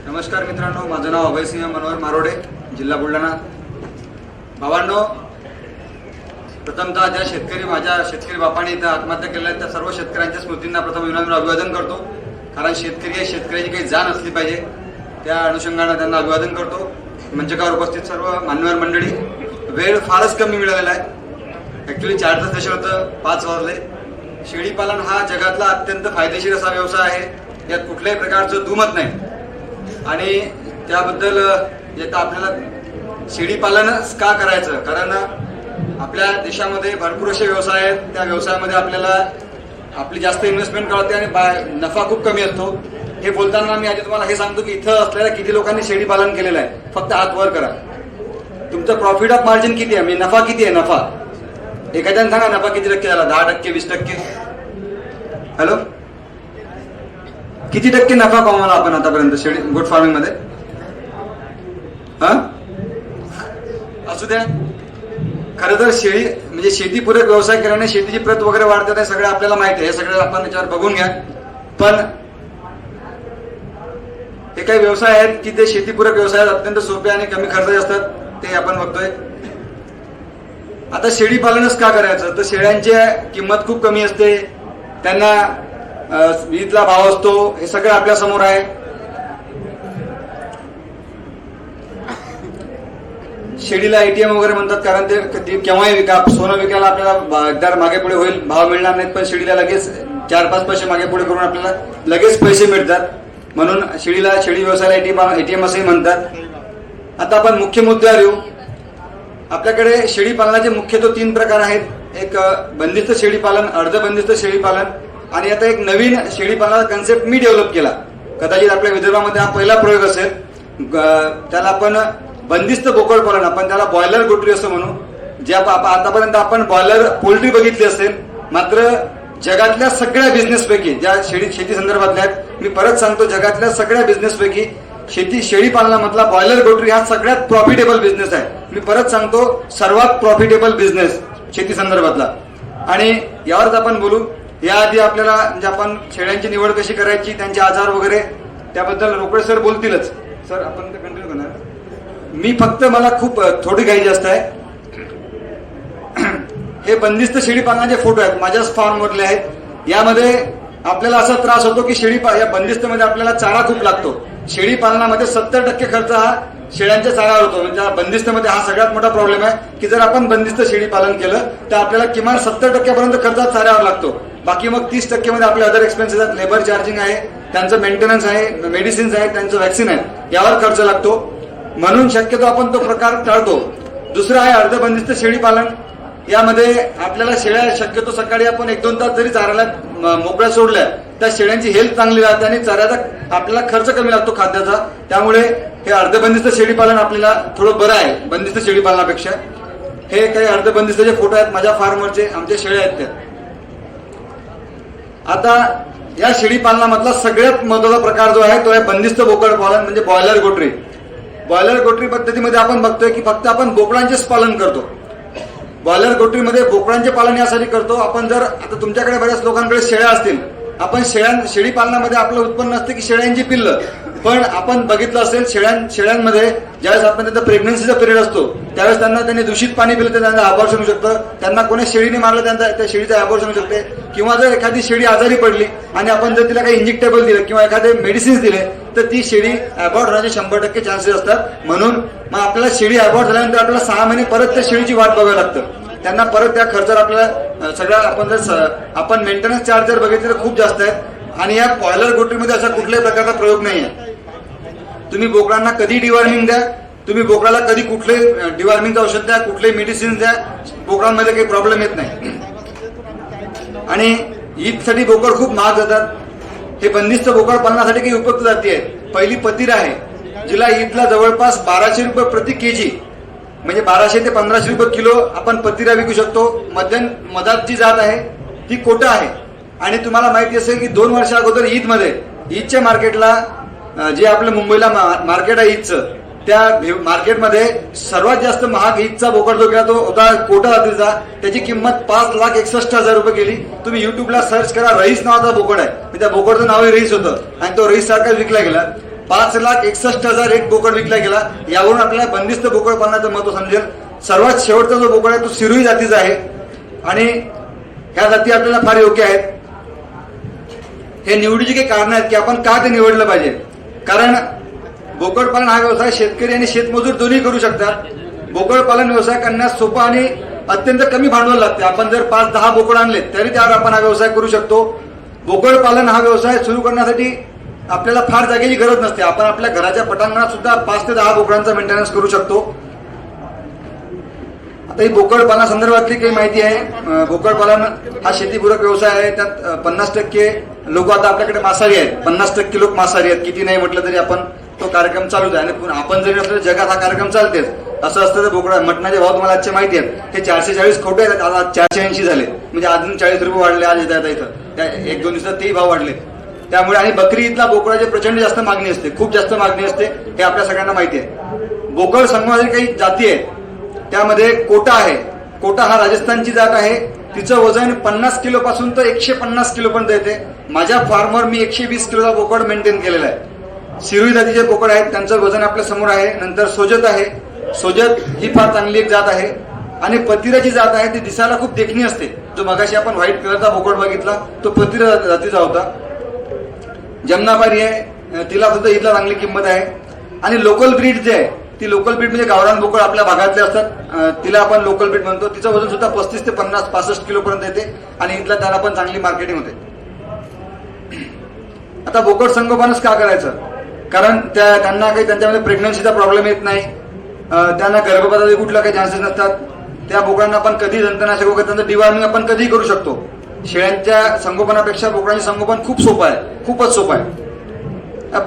नमस्कार मित्रांनो, माझं नाव अभयसिंह मनोहर मारोडे, जिल्हा बुलढाणा. भावांनो, प्रथमतः ज्या माझ्या शेतकरी बापाने इथं आत्महत्या केल्या त्या सर्व शेतकऱ्यांच्या स्मृतींना प्रथम विनम्र अभिवादन करतो. कारण शेतकऱ्याची काही जाण असली पाहिजे, त्या अनुषंगाने त्यांना अभिवादन करतो. मंचकावर उपस्थित सर्व मान्यवर मंडळी, वेळ फारच कमी मिळालेला आहे. ॲक्च्युली 4चं सेशन होतं, 5 वाजले. शेळीपालन हा जगातला अत्यंत फायदेशीर असा व्यवसाय आहे. यात कुठल्याही प्रकारचं दुमत नाही. आणि त्याबद्दल आपल्याला शेळीपालनच का करायचं, कारण आपल्या देशामध्ये भरपूर असे व्यवसाय आहेत. त्या व्यवसायामध्ये आपल्याला आपली जास्त इन्व्हेस्टमेंट कळते आणि नफा खूप कमी असतो. हे बोलताना मी आधी तुम्हाला हे सांगतो की इथं असलेल्या किती लोकांनी शेळीपालन केलेलं आहे. फक्त हात वर करा. तुमचं प्रॉफिट ऑफ मार्जिन किती आहे, म्हणजे नफा किती आहे. नफा एखाद्याने सांगा, नफा किती टक्के झाला? 10%, 20%? हॅलो, किती टक्के नफा कमावला आपण आतापर्यंत शेळी गोट फार्मिंग मध्ये? असू द्या. खरं तर शेळी म्हणजे शेतीपूरक व्यवसाय केल्याने शेतीची प्रत वगैरे वाढते, हे सगळं आपल्याला माहिती आहे. हे सगळं आपण याच्यावर बघून घ्या. पण हे काही व्यवसाय आहेत की ते शेतीपूरक व्यवसायात अत्यंत सोपे आणि कमी खर्च असतात, ते आपण बघतोय. आता शेळी पालनच का करायचं, तर शेळ्यांची किंमत खूप कमी असते, त्यांना वीजला भाव असतो. हे सगळं आपल्या समोर आहे. शेळीला एटीएम वगैरे म्हणतात, कारण ते केव्हाही विका. सोनं विकायला आपल्याला एकदा मागे पुढे होईल, भाव मिळणार नाहीत, पण शेळीला लगेच 4-5 पैसे मागे पुढे करून आपल्याला लगेच पैसे मिळतात. म्हणून शेळी व्यवसायाला एटीएम असंही म्हणतात. आता आपण मुख्य मुद्द्यावर येऊ. आपल्याकडे शेळी पालनाचे मुख्यतः 3 प्रकार आहेत. एक बंदिस्त शेळी पालन, अर्धबंदिस्त शेळी पालन, आणि आता एक नवीन शेळी पालनाचा कन्सेप्ट मी डेव्हलप केला. कदाचित आपल्या विदर्भामध्ये हा पहिला प्रयोग असेल. त्याला आपण बंदिस्त बोकड पालन, आपण त्याला बॉयलर गोटरी असं म्हणू. जे आतापर्यंत आपण बॉयलर पोल्ट्री बघितली असेल, मात्र जगातल्या सगळ्या बिझनेसपैकी, ज्या शेती संदर्भातल्या आहेत, मी परत सांगतो, जगातल्या सगळ्या बिझनेसपैकी शेळी पालनामधला बॉयलर गोटरी हा सगळ्यात प्रॉफिटेबल बिझनेस आहे. मी परत सांगतो, सर्वात प्रॉफिटेबल बिझनेस शेती संदर्भातला. आणि यावरच आपण बोलू. याआधी आपल्याला म्हणजे आपण शेळ्यांची निवड कशी करायची, त्यांचे आजार वगैरे, त्याबद्दल रोकडे सर बोलतीलच. सर आपण ते कंटिन्यू करणार. मी फक्त मला खूप थोडी काही जास्त आहे. हे बंदिस्त शेळी पालनाचे फोटो आहेत, माझ्याच फार्मवरले आहेत. यामध्ये आपल्याला असा त्रास होतो की या बंदिस्त मध्ये आपल्याला चारा खूप लागतो. शेळी पालनामध्ये 70% खर्च हा शेळ्यांच्या चाऱ्यावर होतो. म्हणजे बंदिस्त मध्ये हा सगळ्यात मोठा प्रॉब्लेम आहे की जर आपण बंदिस्त शेळी पालन केलं तर आपल्याला किमान 70% पर्यंत खर्च चाऱ्यावर लागतो. बाकी मग 30% मध्ये आपले अदर एक्सपेन्सेस आहेत. लेबर चार्जिंग आहे, त्यांचं मेंटेनन्स आहे, मेडिसिन्स आहेत, त्यांचं व्हॅक्सिन आहे, यावर खर्च लागतो. म्हणून शक्यतो आपण तो प्रकार टाळतो. दुसरं आहे अर्धबंदिस्त शेळी पालन. यामध्ये आपल्याला शेळ्या शक्यतो सकाळी आपण 1-2 तास जरी चारायला मोकळ्या सोडल्या, त्या शेळ्यांची हेल्थ चांगली राहते आणि चाऱ्याचा आपल्याला खर्च कमी लागतो खाद्याचा. त्यामुळे हे अर्धबंदिस्त शेळी पालन आपल्याला थोडं बरं आहे बंदिस्त शेळी पालनापेक्षा. हे काही अर्धबंदिस्तचे फोटो आहेत माझ्या फार्मवरचे, आमच्या शेळ्या आहेत त्या. आता या शेळी पालनामधला सगळ्यात महत्वाचा प्रकार जो आहे तो आहे बंदिस्त बोकड पालन, म्हणजे बॉयलर गोटरी. बॉयलर गोटरी पद्धतीमध्ये आपण बघतोय की फक्त आपण बोकडांचेच पालन करतो. बॉयलर गोटरीमध्ये बोकडांचे पालन यासाठी करतो. आपण जर आता तुमच्याकडे बऱ्याच लोकांकडे शेळ्या असतील, आपण शेळी पालनामध्ये आपलं उत्पन्न असतं की शेळ्यांची पिल्लं. पण आपण बघितलं असेल शेळ्यांमध्ये ज्यावेळेस आपण त्यांचा प्रेग्नन्सीचा पिरियड असतो त्यावेळेस त्यांनी दूषित पाणी पिलं तर त्यांना अबॉर्शन होऊ शकतं. त्यांना कोणी शेळीने मारलं त्या शेळीचं अबॉर्शन होऊ शकते. किंवा जर एखादी शेळी आजारी पडली आणि आपण जर तिला काही इंजेक्टेबल दिलं किंवा एखादे मेडिसिन्स दिले तर ती शेळी अबॉर्ट होण्याचे 100% चान्सेस असतात. म्हणून मग आपल्याला शेळी अबॉर्ट झाल्यानंतर आपल्याला 6 महिने परत त्या शेळीची वाट बघावी लागतं. त्यांना परत त्या खर्चावर आपल्याला सगळ्या आपण मेंटेनन्स चार्ज जर बघितले तर खूप जास्त आहेत. आणि या बॉयलर गोटरीमध्ये असा कुठल्याही प्रकारचा प्रयोग नाही आहे. तुम्ही बोकडांना कधी डिवॉर्मिंग द्या, तुम्ही बोकडाला कधी कुठले डिवॉर्मिंगचं औषध द्या, कुठले मेडिसिन द्या, बोकडांमध्ये काही प्रॉब्लेम येत नाही. आणि ईदसाठी बोकड खूप महाग जातात. हे बंदिस्त बोकड पालनासाठी काही उपयुक्त जाती आहेत. पहिली पतीर आहे, जिला ईदला जवळपास 1200 रुपये प्रति केजी, म्हणजे 1200 ते 1500 रुपये किलो आपण पतिरा विकू शकतो. मधात जी जात आहे ती कोटा आहे. आणि तुम्हाला माहिती असेल की 2 वर्षा अगोदर ईदच्या मार्केटला, जे आपलं मुंबईला मार्केट आहे ईदचं, त्या मार्केटमध्ये सर्वात जास्त महाग ईदचा बोकड जो केला तो होता कोटा जातीचा. त्याची किंमत 5,61,000 रुपये गेली. तुम्ही युट्यूबला सर्च करा, रईस नावाचा बोकड आहे. त्या बोकडचं नावही रईस होतं आणि तो रईस सारखा विकला गेला. 5,61,000 एक बोकड विकला गेला. यावरून आपल्याला बंदिस्त बोकड पालनाचं महत्व समजेल. सर्वात शेवटचा जो बोकड आहे तो सिरोही जातीचा आहे आणि ह्या जाती आपल्याला फार योग्य आहेत. हे निवडीची काही कारण आहेत की आपण का ते निवडलं पाहिजे. कारण बोकड पालन हा व्यवसाय शेतकरी आणि शेतमजूर दोन्ही करू शकतात. बोकड पालन व्यवसाय करण्यास सोपा आणि अत्यंत कमी भांडवल लागते. आपण जर 5-10 बोकड आणले तरी त्यावर आपण हा व्यवसाय करू शकतो. बोकड पालन हा व्यवसाय सुरू करण्यासाठी आपल्याला फार जागेची गरज नसते. आपण आपल्या घराच्या पटांगणात सुद्धा 5 ते 10 बोकडांचा मेंटेनन्स करू शकतो. आता ही बोकड पालनासंदर्भातली काही माहिती आहे. बोकड पालन हा शेतीपूरक व्यवसाय आहे. त्यात 50% लोक आता आपल्याकडे मांसाहारी आहेत. 50% लोक मांसाहारी आहेत. किती नाही म्हटलं तरी आपण तो कार्यक्रम चालूच आहे. आणि आपण जरी नसलं जगात हा कार्यक्रम चालतेच. असं असतं तर बोकडा मटणाचे भाव तुम्हाला आजचे माहिती आहेत. हे 440 खोटे आहेत. आज 480 झाले. म्हणजे अजून 40 रुपये वाढले आज येतात इथं. त्या 1-2 दिवसात तेही भाव वाढले. त्यामुळे आणि बकरी ईदला बोकडाची प्रचंड जास्त मागणी असते. खूप जास्त मागणी असते. हे आपल्या सगळ्यांना माहिती आहे. बोकड संघामध्ये काही जाती आहेत. त्यामध्ये कोटा आहे. कोटा हा राजस्थानची जात आहे. तिचं वजन 50 किलो पासून तर 150 किलो पर्यंत येते. माझ्या फार्मवर मी 120 किलोचा बोकड मेंटेन केलेला आहे. सिरोही जातीचे बोकड आहेत. त्यांचं वजन आपल्या समोर आहे. नंतर सोजत आहे. सोजत ही फार चांगली एक जात आहे. आणि पतिराची जात आहे. ती दिसायला खूप देखणी असते. जो मगाशी आपण व्हाईट कलरचा बोकड बघितला तो पतिरा जातीचा होता. जमनाबारी आहे. तिला सुद्धा ईदला चांगली किंमत आहे. आणि लोकल ब्रीड जे आहे ती लोकल ब्रीड म्हणजे गावरान बोकड आपल्या भागातले असतात. तिला आपण लोकल ब्रीड म्हणतो. तिचं वजन सुद्धा 35 ते 50-65 किलो पर्यंत येते. आणि ईदला त्याला पण चांगली मार्केटिंग होते. आता बोकड संगोपनच का करायचं. कारण त्यांना काही त्यांच्यामध्ये प्रेग्नन्सीचा प्रॉब्लेम येत नाही. त्यांना गर्भपाताचे कुठला काही चान्सेस नसतात. त्या बोकडांना आपण कधी जंतनाशक वगैरे त्यांचं डिवॉर्मिंग आपण कधीही करू शकतो. शेळ्यांच्या संगोपनापेक्षा बोकडांचे संगोपन खूप सोपं आहे. खूपच सोपं आहे.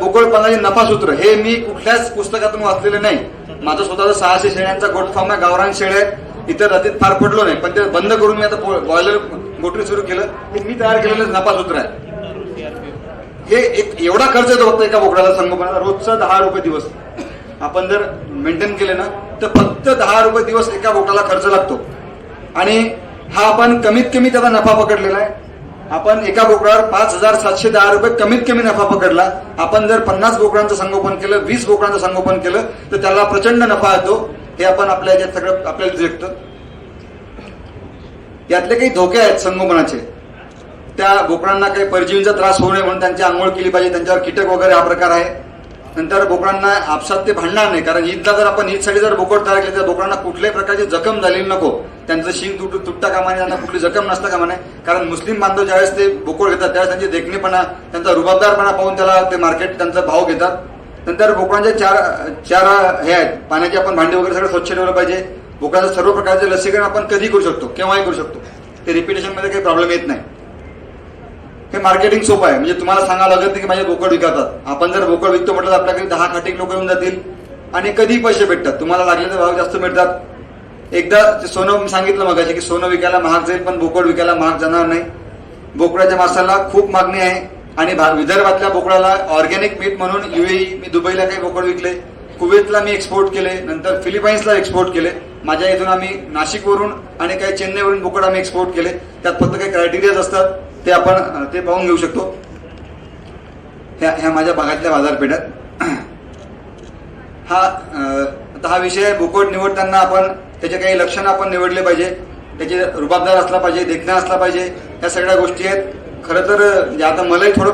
बोकड पालनाचे नफासूत्र हे मी कुठल्याच पुस्तकातून वाचलेलं नाही. माझं स्वतःचा 600 शेळ्यांचा गोट फार्म आहे. गावरान शेळ्या आहेत. इतर जातीत फार पडलो नाही. पण ते बंद करून मी आता बॉयलर गोटरी सुरू केलं. हे मी तयार केलेलं नफासूत्र आहे. हे एक एवढा खर्च येतो फक्त एका बोकडाला संगोपनाला. रोजचा 10 रुपये दिवस आपण जर मेंटेन केले ना तर फक्त 10 रुपये दिवस एका बोकडाला खर्च लागतो. आणि हा आपण कमीत कमी त्याचा नफा पकडलेला आहे. आपण एका बोकडावर 5,710 रुपये कमीत कमी नफा पकडला. आपण जर 50 बोकडांचं संगोपन केलं, 20 बोकडांचं संगोपन केलं तर त्याला प्रचंड नफा येतो. हे आपण आपल्या याच्यात सगळं आपल्याला दिसतं. यातले काही धोके आहेत संगोपनाचे. त्या बोकडांना काही परजीवींचा त्रास होऊ नये म्हणून त्यांची आंघोळ केली पाहिजे. त्यांच्यावर कीटक वगैरे हा प्रकार आहे. नंतर बोकडांना आपसात ते भांडणार नाही. कारण ईदला जर आपण ईदसाठी जर बोकड तयार केले तर बोकडांना कुठल्याही प्रकारची जखम झालेली नको. त्यांचं शिंग तुटता कामा नये. त्यांना कुठली जखम नसता कामा नये. कारण मुस्लिम बांधव ज्यावेळेस ते बोकड घेतात त्यावेळेस त्यांची देखणेपणा त्यांचा रुबाबदारपणा पाहून त्याला ते मार्केट त्यांचा भाव घेतात. नंतर बोकडांचे चार हे आहेत. पाण्याची आपण भांडी वगैरे सगळं स्वच्छ ठेवलं पाहिजे. बोकडाचं सर्व प्रकारचे लसीकरण आपण कधी करू शकतो, केव्हाही करू शकतो. ते रिपिटेशन मध्ये काही प्रॉब्लेम येत नाही. हे मार्केटिंग सोपं आहे. म्हणजे तुम्हाला सांगावं लागत नाही की माझे बोकड विकतात. आपण जर बोकड विकतो म्हटलं तर आपल्याकडे 10 खाटीक लोक येऊन जातील आणि कधी पैसे भेटतात. तुम्हाला लागले तर भाव जास्त मिळतात. एकदा सोनं सांगितलं मगाशी की सोनं विकायला महाग जाईल पण बोकड विकायला महाग जाणार नाही. बोकडाच्या मांसाला खूप मागणी आहे. आणि विदर्भातल्या बोकडाला ऑर्गॅनिक मीट म्हणून UAE मी दुबईला काही बोकड विकले. कुवेतला मी एक्सपोर्ट केले. नंतर फिलिपाईन्सला एक्सपोर्ट केले. माझ्या इथून आम्ही नाशिकवरून आणि काही चेन्नईवरून बोकड आम्ही एक्सपोर्ट केले. त्यात फक्त काही क्रायटेरियाज असतात ते आपण ते पाहून घेऊ शकतो. ह्या माझ्या भागातल्या बाजारपेठात हा विषय. बोकड निवडताना आपण त्याचे काही लक्षणं आपण निवडले पाहिजे. त्याचे रुबाबदार असला पाहिजे, देखणा असला पाहिजे. या सगळ्या गोष्टी आहेत. खरं तर आता मलाही थोडं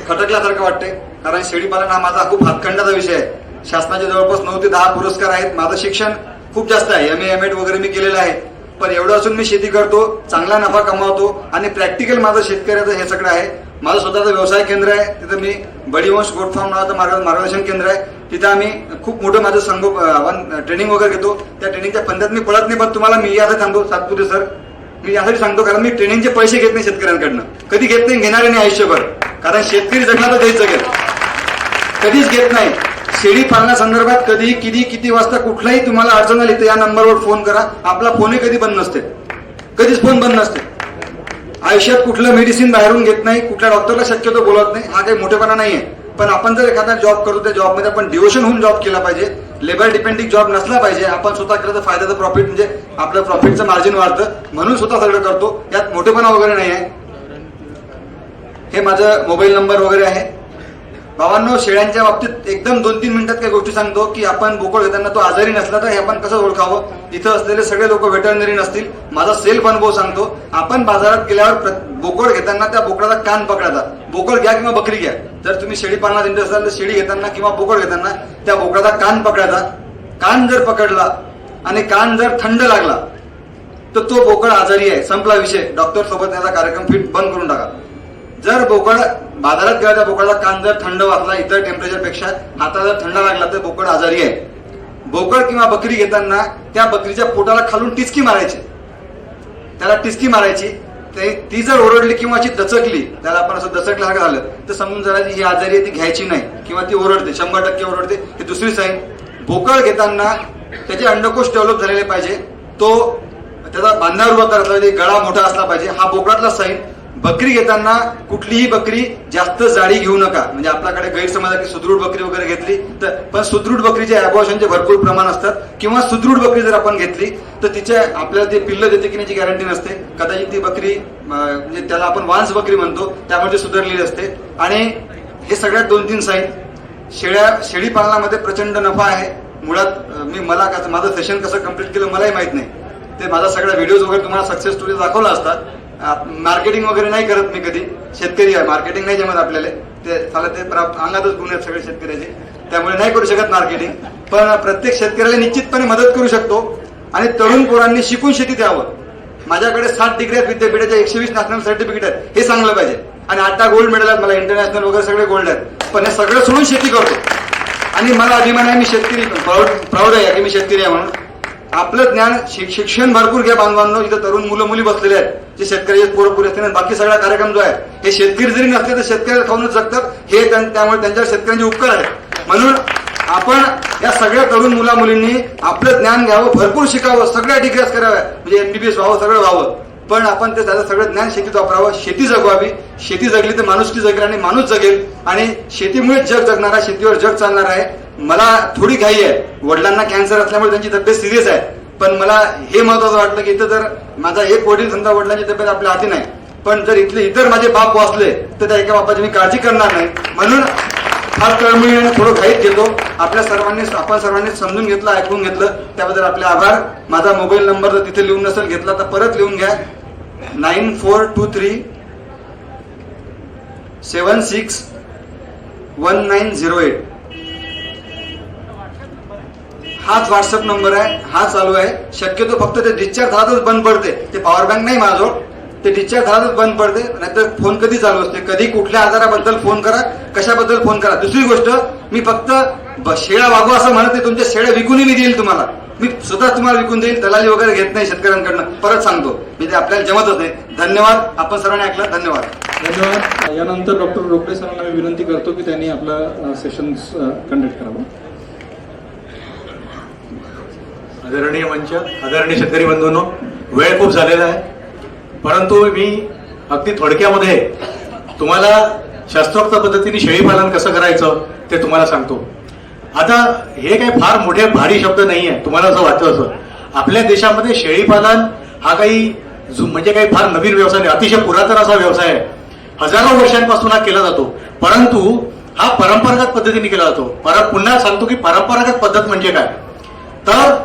खटकल्यासारखं वाटते. कारण शेळीपालन हा माझा खूप हातखंडाचा विषय आहे. शासनाचे जवळपास 9 ते 10 पुरस्कार आहेत. माझं शिक्षण खूप जास्त आहे. MA MEd वगैरे मी केलेलं आहे. पण एवढं असून मी शेती करतो, चांगला नफा कमावतो आणि प्रॅक्टिकल माझं शेतकऱ्याचं हे सगळं आहे. माझं स्वतःचं व्यवसाय केंद्र आहे. तिथं मी बडीवंश गोट फार्म नावाचं मार्गदर्शन केंद्र आहे. तिथं आम्ही खूप मोठं माझं ट्रेनिंग वगैरे घेतो. त्या ट्रेनिंगच्या पंधात मी पडत नाही. पण तुम्हाला मी यासाठी सांगतो सातपुते सर, मी यासाठी सांगतो कारण मी ट्रेनिंगचे पैसे घेत नाही शेतकऱ्यांकडनं. कधी घेत नाही, घेणारे नाही आयुष्यभर. कारण शेतकरी जगला तर तेच जगेल. कधीच घेत नाही. शेळी पालनासंदर्भात कधी किती वाजता कुठलाही तुम्हाला अडचण आली तर या नंबरवर फोन करा. आपला फोनही कधी बंद नसते. कधीच फोन बंद नसते. आयुष्यात कुठलं मेडिसिन बाहेरून घेत नाही. कुठल्या डॉक्टरला शक्यतो बोलत नाही. हा काही मोठेपणा नाहीये. पण आपण जर एखादा जॉब करतो त्या जॉबमध्ये आपण डिव्होशन होऊन जॉब केला पाहिजे. लेबर डिपेंडिंग जॉब नसला पाहिजे. आपण स्वतः केलं तर फायद्याचं प्रॉफिट म्हणजे आपलं प्रॉफिटचं मार्जिन वाढतं म्हणून स्वतः सगळं करतो. यात मोठेपणा वगैरे नाही आहे. हे माझं मोबाईल नंबर वगैरे आहे. भावांनो, शेळ्यांच्या बाबतीत एकदम 2-3 मिनिटात काही गोष्टी सांगतो की आपण बोकड घेताना तो आजारी नसला तर हे आपण कसं ओळखावं. इथं असलेले सगळे लोक व्हेटरनरी नसतील, माझा सेल्फ अनुभव सांगतो. आपण बाजारात गेल्यावर बोकड घेताना त्या बोकडाचा कान पकडायचा. बोकड घ्या किंवा बकरी घ्या, जर तुम्ही शेळी पालनात इंटरेस्ट असाल तर शेळी घेताना किंवा बोकड घेताना त्या बोकडाचा कान पकडायचा. कान जर पकडला आणि कान जर थंड लागला तर तो बोकड आजारी आहे, संपला विषय. डॉक्टर सोबत त्याचा कार्यक्रम फिट बंद करून टाका. जर बोकड बाजारात गेला त्या बोकडाचा कान जर थंड वाचला इतर टेम्परेचर पेक्षा, हाताला जर थंड लागला तर बोकड आजारी आहे. बोकड किंवा बकरी घेताना त्या बकरीच्या पोटाला खालून टिचकी मारायची, त्याला टिचकी मारायची. ती जर ओरडली किंवा अशी दचकली, त्याला आपण असं दचकल्यासारखं झालं तर समजून जायची ही आजारी आहे, ती घ्यायची नाही किंवा ती ओरडते, 100% ओरडते. ही दुसरी साईन. बोकड घेताना त्याचे अंडकोश डेव्हलप झालेले पाहिजे, तो त्याचा बांधावर उभा करायला पाहिजे, गळा मोठा असला पाहिजे, हा बोकडातला साईन. बकरी घेताना कुठलीही बकरी जास्त जाडी घेऊ नका. म्हणजे आपल्याकडे गैरसमज आहे की सुदृढ बकरी वगैरे घेतली तर, पण सुदृढ बकरीचे अबॉर्शनचे भरपूर प्रमाण असतात. किंवा सुदृढ बकरी जर आपण घेतली तर तिच्या आपल्याला ते पिल्ल देते की याची गॅरंटी नसते. कदाचित ती बकरी म्हणजे त्याला आपण वांस बकरी म्हणतो, त्यामध्ये सुधारलेली असते. आणि हे सगळ्यात 2-3 साईन. शेळी पालनामध्ये प्रचंड नफा आहे. मुळात माझं सेशन कसं कम्प्लीट केलं मलाही माहित नाही. ते माझा सगळा व्हिडिओज वगैरे तुम्हाला सक्सेस स्टोरी दाखवला असतात. मार्केटिंग वगैरे नाही करत मी कधी. शेतकरी आहे, मार्केटिंग नाही जमत आपल्याला. ते मला ते अंगातच गुण आहेत सगळे शेतकऱ्याचे, त्यामुळे नाही करू शकत मार्केटिंग. पण प्रत्येक शेतकऱ्याला निश्चितपणे मदत करू शकतो. आणि तरुण पोरांनी शिकून शेतीत यावं. माझ्याकडे 7 डिग्री आहेत विद्यापीठाच्या, 120 नॅशनल सर्टिफिकेट आहेत, हे सांगलं पाहिजे. आणि 8 गोल्ड मेडल आहेत मला, इंटरनॅशनल वगैरे सगळे गोल्ड आहेत. पण हे सगळं सोडून शेती करतो आणि मला अभिमान आहे, मी शेतकरी प्राऊड आहे की मी शेतकरी आहे म्हणून. आपलं ज्ञान शिक्षण भरपूर घ्या बांधवांनो. इथं तरुण मुलं मुली बसलेले आहेत जे शेतकरी पुरेपुरे असते. बाकी सगळा कार्यक्रम जो आहे हे शेतकरी जरी नसले तर शेतकऱ्याला खाऊनच जगतात. हे त्यामुळे त्यांच्यावर शेतकऱ्यांचे उपकार आहेत. म्हणून आपण या सगळ्या तरुण मुला मुलींनी आपलं ज्ञान घ्यावं, भरपूर शिकावं, सगळ्या डिग्र्यास कराव्या, म्हणजे MBBS व्हावं, सगळं व्हावं. पण आपण ते त्याचं सगळं ज्ञान शेतीत वापरावं. शेती जगवावी. शेती जगली तर माणुसकी जगेल आणि माणूस जगेल. आणि शेतीमुळे जग जगणार आहे, शेतीवर जग चालणार आहे. मला थोडी घाई आहे. वडिलांना कॅन्सर असल्यामुळे त्यांची तब्येत सिरियस आहे. पण मला हे महत्वाचं वाटलं की इथं जर माझा एक वडील समजा वडिलांची तब्येत आपल्या हाती नाही, पण जर इथले इतर माझे बाप वाचले तर त्या एका बापाची मी काळजी करणार नाही. म्हणून फार तळमळीने थोडं घाईत घेतो. आपण सर्वांनी समजून घेतलं, ऐकून घेतलं, त्याबद्दल आपले आभार. माझा मोबाईल नंबर जर तिथे लिहून नसेल घेतला तर परत लिहून घ्या. 9423 761908. हाच व्हॉट्सअप नंबर आहे, हा चालू आहे. शक्यतो फक्त ते डिस्चार्ज झालाच बंद पडते. ते पॉवर बँक नाही माझं, ते डिस्चार्ज झालाच बंद पडते. नाहीतर फोन कधी चालू असते. कधी कुठल्या आजाराबद्दल फोन करा, कशाबद्दल फोन करा. दुसरी गोष्ट, मी फक्त शेळ्या वागू असं म्हणत नाही. तुमच्या शेळ्या विकूनही मी देईल तुम्हाला. मी स्वतः तुम्हाला विकून देईल. दलाली वगैरे घेत नाही शेतकऱ्यांकडनं. परत सांगतो, मी ते आपल्याला जमतच नाही. धन्यवाद. आपण सर्वांनी ऐकलं. धन्यवाद. धन्यवाद. यानंतर डॉक्टर रोकडे सरांना मी विनंती करतो की त्यांनी आपलं सेशन कंडक्ट करावं. आदरणीय मंच, आदरणीय शेतकरी बंधूंनो, वेळ खूप झालेला आहे, परंतु मी अगदी थोडक्यामध्ये तुम्हाला शास्त्रोक्त पद्धतीने शेळीपालन कसं करायचं ते तुम्हाला सांगतो. आता हे काही फार मोठे भारी शब्द नाही आहे. तुम्हाला असं वाटतं असं आपल्या देशामध्ये शेळीपालन हा काही म्हणजे काही फार नवीन व्यवसाय नाही, अतिशय पुरातन असा व्यवसाय आहे. हजारो वर्षांपासून हा केला जातो, परंतु हा परंपरागत पद्धतीने केला जातो. पुन्हा सांगतो की परंपरागत पद्धत म्हणजे काय, तर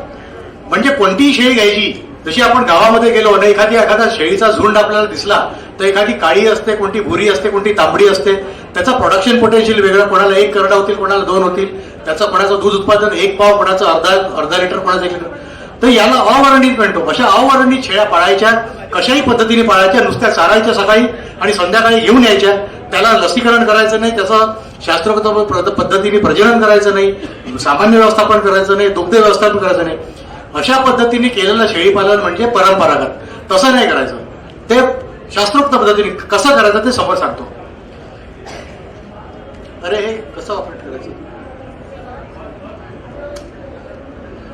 म्हणजे कोणतीही शेळी घ्यायची. जशी आपण गावामध्ये गेलो आणि एखादा शेळीचा झुंड आपल्याला दिसला तर एखादी काळी असते, कोणती भुरी असते, कोणती तांबडी असते. त्याचा प्रोडक्शन पोटेन्शियल वेगळं, कोणाला 1 करडा होतील, कोणाला 2 होतील. त्याचं कोणाचं दूध उत्पादन 1 पाव, कोणाचं अर्धा लिटर, कोणाचं 1 लिटर. तर याला अवर्णित म्हणतो. अशा अवर्णित शेळ्या पाळायच्या, कशाही पद्धतीने पाळायच्या. नुसत्या चारायच्या सकाळी आणि संध्याकाळी घेऊन यायच्या. त्याला लसीकरण करायचं नाही, त्याचं शास्त्रोक्त पद्धतीने प्रजनन करायचं नाही, सामान्य व्यवस्थापन करायचं नाही, दुग्ध व्यवस्थापन करायचं नाही. अशा पद्धतीने केलेलं शेळीपालन म्हणजे परंपरागत. तसं नाही करायचं. ते शास्त्रोक्त पद्धतीने कसं करायचं ते समोर सांगतो. अरे हे कसं ऑपरेट करायचं.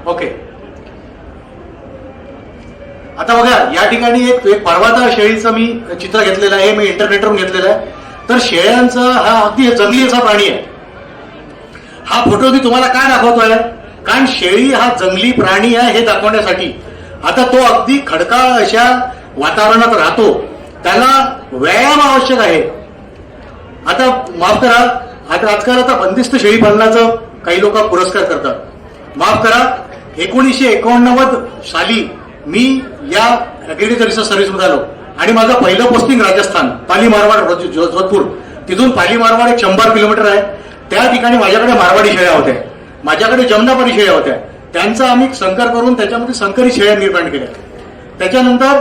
ओके, आता बघा या ठिकाणी एक पर्वता शेळीचं मी चित्र घेतलेलं आहे. मी इंटरनेटवरून घेतलेलं आहे. तर शेळ्यांचा हा अगदी जंगली असा प्राणी आहे. हा फोटो मी तुम्हाला काय दाखवतोय, कारण शेळी हा जंगली प्राणी आहे हे दाखवण्यासाठी. आता तो अगदी खडकाळ अशा वातावरणात राहतो, त्याला व्यायाम आवश्यक आहे. आता माफ करा, आता आजकाल आता बंदिस्त शेळी पालनाचं काही लोक पुरस्कार करतात. माफ करा, 1989 साली मी या ऍग्रिकल्चर रिसर्च सर्व्हिसमध्ये आलो आणि माझं पहिलं पोस्टिंग राजस्थान, पाली मारवाड, जोधपूर. तिथून पाली मारवाड 100 किलोमीटर आहे. त्या ठिकाणी माझ्याकडे मारवाडी शेळ्या होत्या, माझ्याकडे जमनापारी शेळ्या होत्या. त्यांचा आम्ही संकर करून त्याच्यामध्ये संकरित शेळ्या निर्माण केल्या. त्याच्यानंतर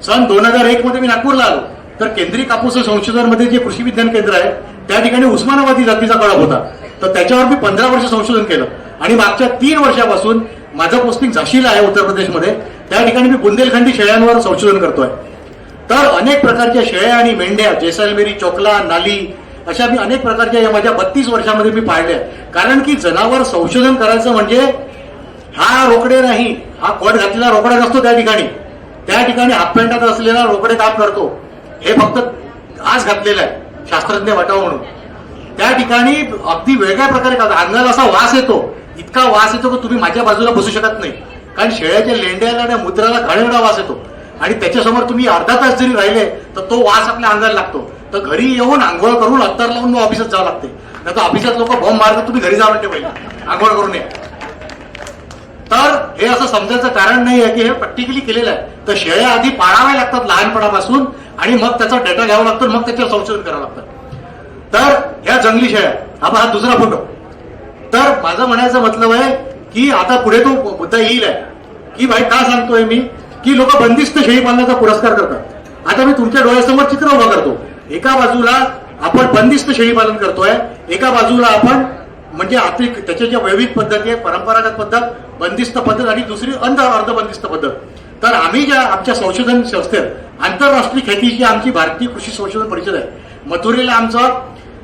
सन 2001 मध्ये मी नागपूरला आलो, तर केंद्रीय कापूस संशोधनमध्ये जे कृषी विज्ञान केंद्र आहे त्या ठिकाणी उस्मानाबादी जातीचा कळप होता. तर त्याच्यावर मी 15 वर्ष संशोधन केलं आणि मागच्या 3 वर्षापासून माझं पोस्टिंग झाशीला आहे, उत्तर प्रदेशमध्ये. त्या ठिकाणी मी बुंदेलखंडी शेळ्यांवर संशोधन करतोय. तर अनेक प्रकारच्या शेळ्या आणि मेंढ्या, जैसलमेरी, चोकला, नाली, अशा मी अनेक प्रकारच्या या माझ्या 32 वर्षामध्ये मी पाळल्या. कारण की जनावर संशोधन करायचं म्हणजे हा रोकडे नाही, हा कोट घातलेला रोकडा नसतो. त्या ठिकाणी हाफ पॅन्टात असलेला रोकडे काम करतो. हे फक्त आज घातलेलं आहे शास्त्रज्ञ वाटावं म्हणून. त्या ठिकाणी अगदी वेगळ्या प्रकारे अंगाला असा वास येतो, इतका वास येतो की तुम्ही माझ्या बाजूला बसू शकत नाही. कारण शेळ्याच्या लेंड्याला आणि मुद्राला घाणेरडा वास येतो आणि त्याच्यासमोर तुम्ही अर्धा तास जरी राहिले तर तो वास आपल्या अंगाला लागतो. तर घरी येऊन आंघोळ करून अत्तर लावून मग ऑफिसात जावं लागते. नाही तर ऑफिसात लोक बॉम्ब मारतात, तुम्ही घरी जा म्हणते पहिले आंघोळ करून या. तर हे असं समजायचं कारण नाही आहे की हे प्रॅक्टिकली केलेलं आहे. तर शेळ्या आधी पाळाव्या लागतात लहानपणापासून आणि मग त्याचा डेटा घ्यावा लागतो, मग त्याच्यावर संशोधन करावं लागतं. तर ह्या जंगली शेळ्या, हा दुसरा फोटो. तर माझं म्हणायचं मतलब आहे की आता पुढे तो मुद्दा येईल आहे की भाई का सांगतोय मी की लोक बंदिस्त शेळी पालनाचा पुरस्कार करतात. आता मी तुमच्या डोळ्यासमोर चित्र उभं करतो. एका बाजूला आपण बंदिस्त शेळी पालन करतोय, एका बाजूला आपण म्हणजे आपली त्याच्या ज्या वैविध पद्धती आहे, परंपरागत पद्धत, बंदिस्त पद्धत आणि दुसरी अर्धबंदिस्त पद्धत. तर आम्ही ज्या आमच्या संशोधन संस्थेत आंतरराष्ट्रीय ख्यातीची आमची भारतीय कृषी संशोधन परिषद आहे. मथुरेला आमचं,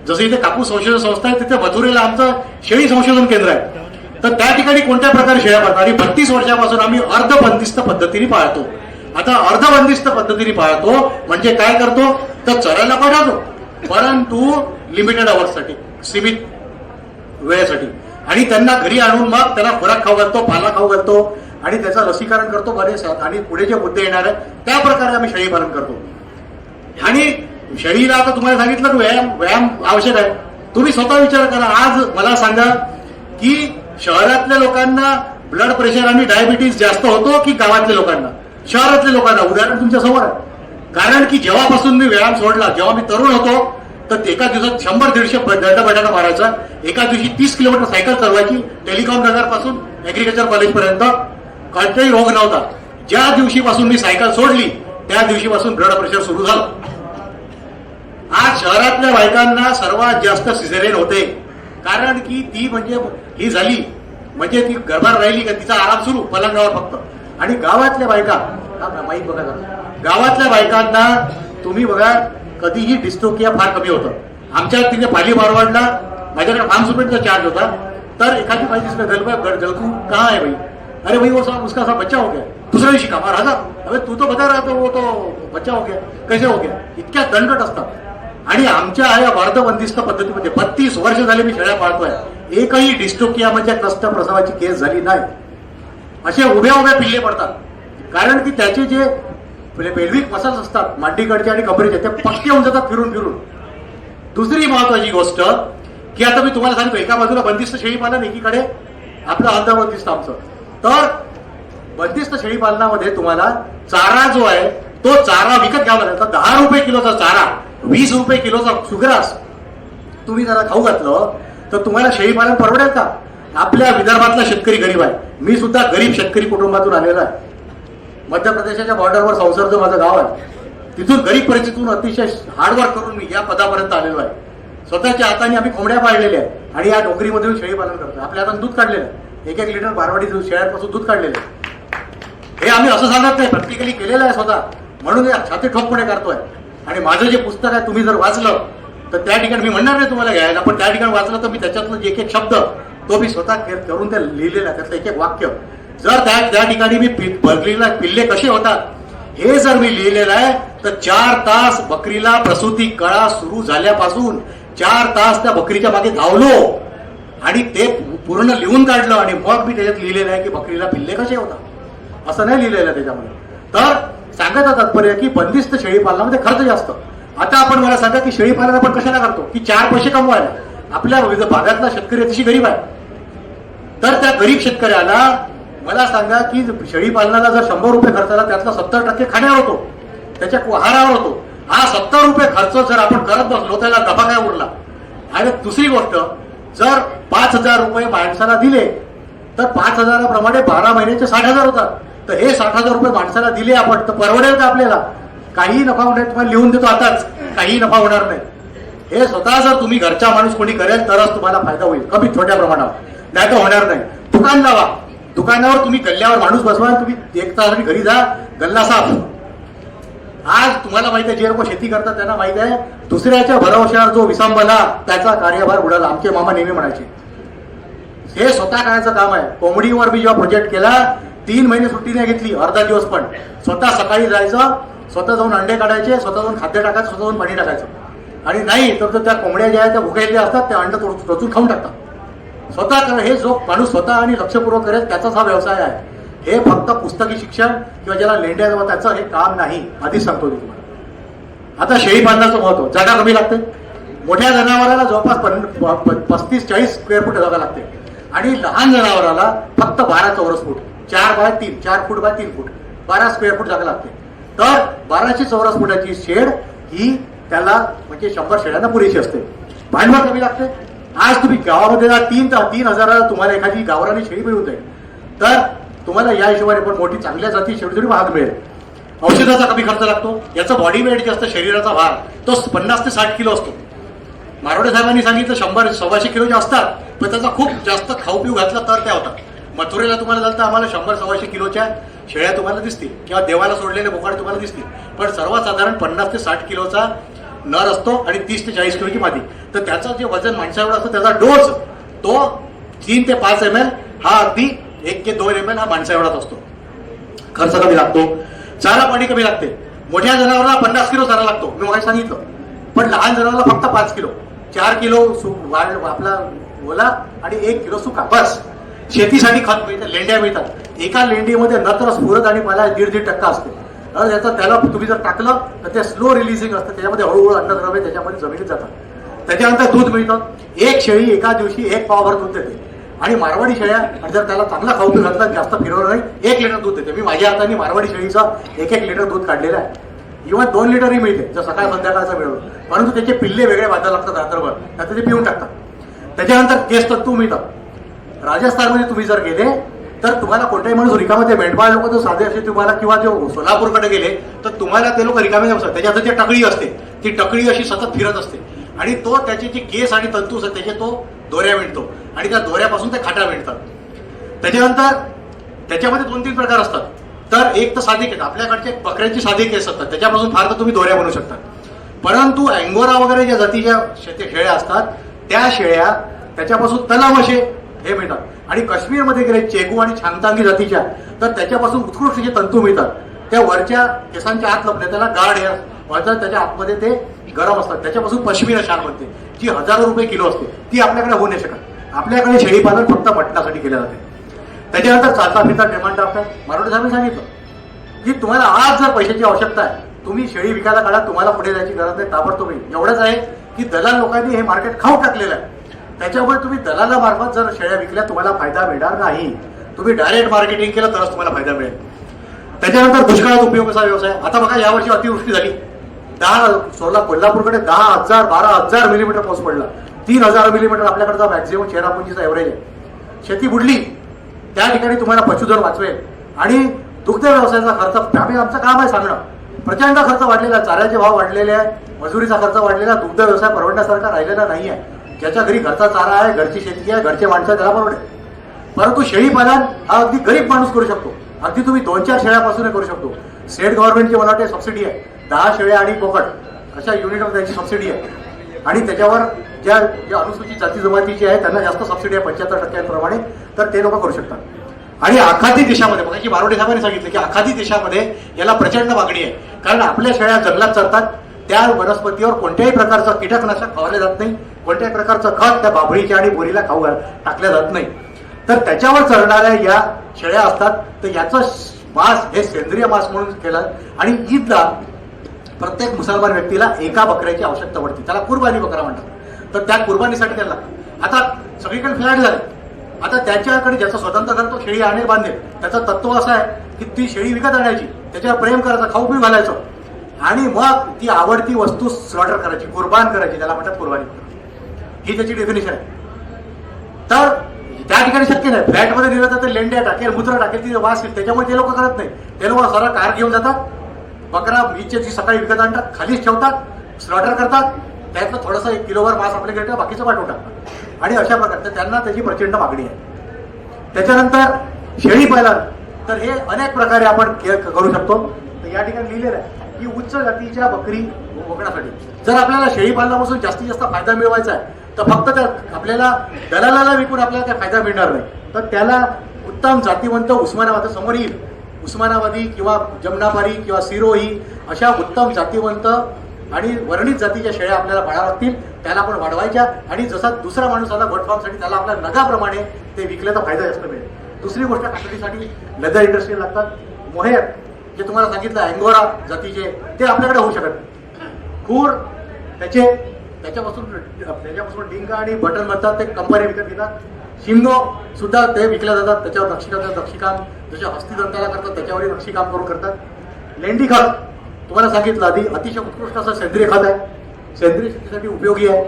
जसं इथे कापूस संशोधन संस्था आहे तिथे मथुरेला आमचं शेळी संशोधन केंद्र आहे. तर त्या ठिकाणी कोणत्या प्रकारे शेळ्या पाळतात आणि 32 वर्षापासून आम्ही अर्धबंदिस्त पद्धतीने पाळतो. आता अर्धबंदिस्त पद्धतीने पाळतो म्हणजे काय करतो तर चरायला पाठवतो, परंतु लिमिटेड अवर्ससाठी, सीमित वेळेसाठी. आणि त्यांना घरी आणून मग त्यांना खुराक खाऊ घालतो, पाला खाऊ घालतो आणि त्याचं लसीकरण करतो बरेच. आणि पुढे जे मुद्दे येणार आहे त्या प्रकारे आम्ही शेळी पालन करतो. आणि शेळीला आता तुम्हाला सांगितलं की व्यायाम आवश्यक आहे. तुम्ही स्वतः विचार करा, आज मला सांगा की शहरातल्या लोकांना ब्लड प्रेशर आणि डायबिटीज जास्त होतो की गावातल्या लोकांना? शहरातल्या लोकांना. उदाहरण तुमच्या समोर आहे. कारण की जेव्हापासून मी व्यायाम सोडला, जेव्हा मी तरुण होतो तर एका दिवसात 100-150 दंडबैठका मारायचा, एका दिवशी 30 किलोमीटर सायकल चालवायची, टेलिकॉम नगरपासून ऍग्रिकल्चर कॉलेजपर्यंत. कोणताही रोग नव्हता. ज्या दिवशीपासून मी सायकल सोडली त्या दिवशीपासून ब्लड प्रेशर सुरू झालं. आज शहरातल्या बायकांना सर्वात जास्त सिझेरियन होते. कारण की ती म्हणजे ही झाली म्हणजे ती गर्भात राहिली का तिचा आराम सुरू पलंगावर फक्त. आणि गावातल्या बायका, माहीत बघा, गावातल्या बायकांना तुम्ही बघा कधीही डिस्टोकिया फार कमी होतं. आमच्या तिथे पाली मारवाडला माझ्याकडे 500 रुपयांचा चार्ज होता. तर एखादी बाई दिसलं गलकू कहाँ है भाई, अरे भाई वो उसका सा बच्चा हो गया. दुसऱ्या दिवशी का राजा, अरे तू तो बता रहा तो वो तो बच्चा हो गया, कैसे हो गया. इतक्या दणकट असतात. आणि आमच्या या अर्धबंदिस्त पद्धतीमध्ये 32 वर्ष झाले मी शेळ्या पाळतोय, एकही डिस्टोकिया म्हणजे कष्ट प्रसवाची केस झाली नाही. असे उभ्या उभ्या पिल्ले पडतात. कारण की त्याचे जे पेल्विक मसल्स असतात मांडीकडचे आणि कमरेचे ते पक्के होऊन जातात फिरून फिरून. दुसरी महत्वाची गोष्ट की आता मी तुम्हाला सांगतो, एका बाजूला बंदिस्त शेळी पालन, एकीकडे आपलं अर्धबंदिस्त आमचं. तर बंदिस्त शेळी पालनामध्ये तुम्हाला चारा जो आहे तो चारा विकत घ्यावा लागेल. 10 रुपये किलोचा चारा, 20 रुपये किलोचा सुग्रास तुम्ही जरा खाऊ घातलं तर तुम्हाला शेळी पालन परवडेल का? आपल्या विदर्भातला शेतकरी गरीब आहे. मी सुद्धा गरीब शेतकरी कुटुंबातून आलेलो आहे. मध्य प्रदेशाच्या बॉर्डरवर संसर्ग माझं गाव आहे. तिथून गरीब परिस्थितीतून अतिशय हार्डवर्क करून मी या पदापर्यंत आलेलो आहे. स्वतःच्या हाताने आम्ही कोंबड्या पाळलेल्या आहेत आणि या डोंगरीमधून शेळी पालन करतो. आपल्या हातात दूध काढलेलं आहे, 1-1 लिटर बारवाडी शेळ्यांपासून दूध काढलेलं आहे. हे आम्ही असं सांगत नाही, प्रॅक्टिकली केलेलं आहे स्वतः, म्हणून छाती ठोकपणे करतोय. आणि माझं जे पुस्तक आहे तुम्ही जर वाचलं तर त्या ठिकाणी मी म्हणणार नाही तुम्हाला घ्यायला, पण त्या ठिकाणी वाचलं तर मी त्याच्यातलं एक एक शब्द तो मी स्वतः करून त्या लिहिलेला आहे. त्यातलं एक एक वाक्य जर त्या ठिकाणी मी बकरीला पिल्ले कसे होतात हे जर मी लिहिलेलं आहे तर 4 तास बकरीला प्रसूती कळा सुरू झाल्यापासून 4 तास त्या बकरीच्या मागे धावलो आणि ते पूर्ण लिहून काढलं. आणि मग मी त्याच्यात लिहिलेलं आहे की बकरीला पिल्ले कसे होतात, असं नाही लिहिलेलं आहे त्याच्यामध्ये. तर सांगायचं तात्पर्य की बंदिस्त शेळी पालनामध्ये खर्च जास्त. आता आपण मला सांगा की शेळी पालन आपण कशाला करतो की 4 पैसे कमवायला. आपल्या विविध भागातला शेतकरी अतिशय गरीब आहे. तर त्या गरीब शेतकऱ्याला मला सांगा की शेळी पालनाला जर 100 रुपये खर्च आला त्यातला 70% खाण्यावर होतो, त्याच्या आहारावर होतो. हा 70 रुपये खर्च जर आपण करत बसलो त्याला नफा काय उरला. आणि दुसरी गोष्ट, जर 5,000 रुपये माणसाला दिले तर 5,000 प्रमाणे 12 महिन्याचे 60,000 होतात. तर हे 60,000 रुपये माणसाला दिले आपण तर परवडेल का आपल्याला? काही नफा होणार, तुम्हाला लिहून देतो आताच, काही नफा होणार नाही. हे स्वतः जर तुम्ही घरचा माणूस कोणी करेल तरच तुम्हाला फायदा होईल, कमी छोट्या प्रमाणावर, नाही तर होणार नाही. दुकान लावा, दुकानावर तुम्ही गल्ल्यावर माणूस बसवा, तुम्ही 1 तास घरी जा, गल्ला साफ. आज तुम्हाला माहिती आहे जे लोक शेती करतात त्यांना माहिती आहे दुसऱ्याच्या भरवशावर जो विसंबला त्याचा कार्यभार उडाला. आमचे मामा नेहमी म्हणायचे हे स्वतः करायचं काम आहे. कोंबडीवर मी जेव्हा प्रोजेक्ट केला 3 महिने सुट्टी नाही घेतली, अर्धा दिवस पण. स्वतः सकाळी जायचं, स्वतः जाऊन अंडे काढायचे, स्वतः जाऊन खाद्य टाकायचं, स्वतः जाऊन पाणी टाकायचं. आणि नाही तर त्या कोंबड्या ज्या आहेत त्या भुकायल्या असतात त्या अंड टोचून खाऊन टाकतात. स्वतः कर, हे जो माणूस स्वतः आणि लक्षपूर्वक करेल त्याचाच हा व्यवसाय आहे. हे फक्त पुस्तकी शिक्षण किंवा ज्याला लेंड्या जवळ त्याचं हे काम नाही, आधीच सांगतो मी तुम्हाला. आता शेळी पालनाचं महत्व, जागा कमी लागते. मोठ्या जनावराला जवळपास 35-40 स्क्वेअर फूट जागा लागते आणि लहान जनावराला फक्त 12 चौरस फूट, 4 bye 3, 4 foot by 3 foot, 12 square foot जागा लागते. तर 1200 चौरस फुटाची शेड ही त्याला म्हणजे 100 शेळ्यांना पुरेशी असते. भांडवल कमी लागते. आज तुम्ही गावामध्ये 3,000 तुम्हाला एखादी गावरानी शेळी मिळून जाईल तर तुम्हाला या हिशोबाने पण मोठी चांगल्या जाती शेळी थोडी महाग मिळेल. औषधाचा कमी खर्च लागतो. याचा बॉडी वेट जे असतं शरीराचा भार तो 50 ते 60 किलो असतो. मारोडे साहेबांनी सांगितलं 100-125 किलोचे असतात, पण त्याचा खूप जास्त खाऊ पिऊ घातला तर त्या होतात. मथुरेला तुम्हाला झालं तर आम्हाला 100-125 किलोच्या शेळ्या तुम्हाला दिसतील किंवा देवाला सोडलेले बोकाड तुम्हाला दिसतील, पण सर्वसाधारण 50 ते 60 किलोचा नर असतो आणि 30 ते 40 किलोची मादी. तर त्याचं जे वजन माणसाएवढं असतं त्याचा डोस तो 3 ते 5 ml हा अगदी 1 ते 2 ml हा माणसाएवढाच असतो. खर्च कमी लागतो, चारा पाणी कमी लागते. मोठ्या जनावराला 50 किलो चारा लागतो मी मला सांगितलं, पण लहान जनावराला फक्त 5 किलो, 4 किलो आपला ओला आणि 1 किलो सुका बस. शेतीसाठी खत मिळतं, लेंड्या मिळतात. एका लेंडीमध्ये नत्र स्फुरत आणि मला 1.5% असते. त्याला तुम्ही जर टाकलं तर ते स्लो रिलीजिंग असतं, त्याच्यामध्ये हळूहळू अन्नद्रव्य त्याच्यामध्ये जमिनीत जातात. त्याच्यानंतर दूध मिळतं. एक शेळी एका दिवशी 1 पावभर दूध देते आणि मारवाडी शेळ्या जर त्याला चांगला खाऊ पिऊ घातला जास्त फिरवलं नाही 1 लिटर दूध देते. मी माझ्या हाताने मारवाडी शेळीचं 1-1 लिटर दूध काढलेलं आहे. किंवा 2 लिटरही मिळते जर सकाळ संध्याकाळचं मिळवलं, परंतु त्याचे पिल्ले वेगळे बांधायला लागतात रात्रभर, त्याचं ते पिऊन टाकतात. त्याच्यानंतर केस तंतू मिळतात. राजस्थानमध्ये तुम्ही जर गेले तर तुम्हाला कोणत्याही माणूस रिकामा, ते मेंढपाळ लोक जो साधे असे तुम्हाला किंवा जो सोलापूरकडे गेले तर तुम्हाला ते लोक रिकामे नसतात. त्याच्यात जी टकळी असते ती टकळी अशी सतत फिरत असते आणि तो त्याचे जे केस आणि तंतू असतात त्याचे तो दोऱ्या विणतो आणि त्या दोऱ्यापासून ते खाटा विणतात. त्याच्यानंतर त्याच्यामध्ये 2-3 प्रकार असतात. तर एक तर साधे केस, आपल्याकडचे बकऱ्यांची साधे केस असतात त्याच्यापासून फार तर तुम्ही दोऱ्या बनवू शकता. परंतु अँगोरा वगैरे ज्या जातीच्या शेळ्या असतात त्या शेळ्या त्याच्यापासून तलामशे हे मिळतात. आणि काश्मीरमध्ये गेले चेगू आणि छांगतांगी जातीच्या तर त्याच्यापासून उत्कृष्ट जे तंतू मिळतात त्या वरच्या केसांच्या आत लपले त्याला गार्ड हे वरच्या त्याच्या आतमध्ये ते गरम असतात. त्याच्यापासून पश्मिना शाल बनते जी हजारो रुपये किलो असते. ती आपल्याकडे होऊ नाही शकत. आपल्याकडे शेळी पालन फक्त मटणासाठी केलं जाते. त्याच्यानंतर चालता फिरता डिमांड असतात. मारोडे साहेबांनी सांगितलं की तुम्हाला आज जर पैशाची आवश्यकता आहे तुम्ही शेळी विकायला काढा, तुम्हाला पुढे जायची गरज नाही, ताबडतोब एवढंच आहे की दलाल लोकांनी हे मार्केट खाऊ टाकलेलं आहे. त्याच्यामुळे तुम्ही दलाला मार्फत जर शेळ्या विकल्या तुम्हाला फायदा मिळणार नाही. तुम्ही डायरेक्ट मार्केटिंग केलं तरच तुम्हाला फायदा मिळेल. त्याच्यानंतर दुष्काळात उपयोगाचा व्यवसाय. आता बघा यावर्षी अतिवृष्टी झाली, कोल्हापूरकडे 10,000-12,000 मिलीमीटर पाऊस पडला. 3,000 मिलीमीटर आपल्याकडचा मॅक्झिमम चेरापुंजीचा एव्हरेज आहे. शेती बुडली त्या ठिकाणी तुम्हाला पशुधन वाचवेल आणि दुग्ध व्यवसायाचा खर्च आम्ही आमचं काम आहे सांगणं. प्रचंड खर्च वाढलेला आहे, चाऱ्याचे भाव वाढलेले आहे, मजुरीचा खर्च वाढलेला, दुग्ध व्यवसाय परवडण्यासारखा राहिलेला नाही आहे. ज्याच्या घरी घरचा चारा आहे, घरची शेती आहे, घरचे माणसं आहे त्याला परवडेल. परंतु शेळी पालन हा अगदी गरीब माणूस करू शकतो. अगदी तुम्ही 2-4 शेळ्यापासून करू शकतो. स्टेट गव्हर्नमेंटची मला वाटते सबसिडी आहे. 10 शेळ्या आणि बोकड अशा युनिटवर त्याची सबसिडी आहे आणि त्याच्यावर ज्या अनुसूचित जाती जमातीची आहे त्यांना जास्त सबसिडी आहे 75% तर ते लोक करू शकतात. आणि आखाती देशामध्ये बघा की मारोडे साहेबांनी सांगितलं की आखाती देशामध्ये याला प्रचंड मागणी आहे. कारण आपल्या शेळ्या जंगलात चरतात, त्या वनस्पतीवर कोणत्याही प्रकारचं कीटकनाशक फवारले जात नाही, कोणत्याही प्रकारचं खत त्या बाभळीच्या आणि बोरीला खाऊ टाकल्या जात नाही. तर त्याच्यावर चरणाऱ्या या शेळ्या असतात. तर याचं मांस हे सेंद्रिय मांस म्हणून केलं आणि ईदला प्रत्येक मुसलमान व्यक्तीला एका बकऱ्याची आवश्यकता पडते. त्याला कुर्बानी बकरा म्हणतात. तर त्या कुर्बानीसाठी त्याला आता सगळीकडे फ्लॅट झाले. आता त्याच्याकडे ज्याचा स्वतंत्र घर तो शेळी आणे बांधेल. त्याचं तत्व असं आहे की ती शेळी विकत आणायची, त्याच्यावर प्रेम करायचं, खाऊ पिऊ घालायचं आणि मग ती आवडती वस्तू स्लॉटर करायची, कुर्बान करायची, त्याला म्हणतात कुर्बानी. ही त्याची डेफिनेशन आहे. तर त्या ठिकाणी शक्य नाही. फ्लॅटमध्ये दिलं तर ते लेंड्या टाकेल, मूत्र टाकेल, तिथे वास येईल. त्याच्यामुळे ते लोक करत नाही. ते लोक सरळ कार घेऊन जातात, बकरा वीजची सकाळी विकत आणतात, खालीच ठेवतात, स्लॉटर करतात, त्यातलं थोडंसं 1 किलोवर मांस आपल्या घेतात, बाकीचं पाठवून टाकतात आणि अशा प्रकारे त्यांना त्याची प्रचंड मागणी आहे. त्याच्यानंतर शेळी पालन, तर हे अनेक प्रकारे आपण करू शकतो. तर या ठिकाणी लिहिलेलं आहे की उच्च जातीच्या बकरी बोकडासाठी जर आपल्याला शेळी पालनापासून जास्तीत जास्त फायदा मिळवायचा आहे तर फक्त त्या आपल्याला दलालाला विकून आपल्याला काही फायदा मिळणार नाही. तर त्याला उत्तम जातीवंत उस्मानाबाद समोर येईल, उस्मानाबादी किंवा जमनापारी किंवा सिरोही अशा उत्तम जातीवंत आणि वर्णित जातीच्या शेळ्या आपल्याला पाळाव्या लागतील. त्याला आपण वाढवायच्या आणि जसा दुसरा माणूस आला गोट फार्मसाठी त्याला आपल्या नगाप्रमाणे ते विकल्याचा फायदा जास्त मिळेल. दुसरी गोष्ट कातडीसाठी लेदर इंडस्ट्री लागतात. मोहेर जे तुम्हाला सांगितलं अँगोरा जातीचे ते आपल्याकडे होऊ शकत नाही. खूर त्याच्यापासून डिंका आणि बटन म्हणतात ते कंपनी विकत घेतात. शिंगो सुद्धा ते विकल्या जातात. त्याच्यावर नक्षीकाम जसे हस्तिदंताला करतात त्याच्यावरही नक्षीकाम करून करतात. लेंडी खत तुम्हाला सांगितलं आधी अतिशय उत्कृष्ट असं सेंद्रिय खत आहे, सेंद्रिय शेतीसाठी उपयोगी आहे.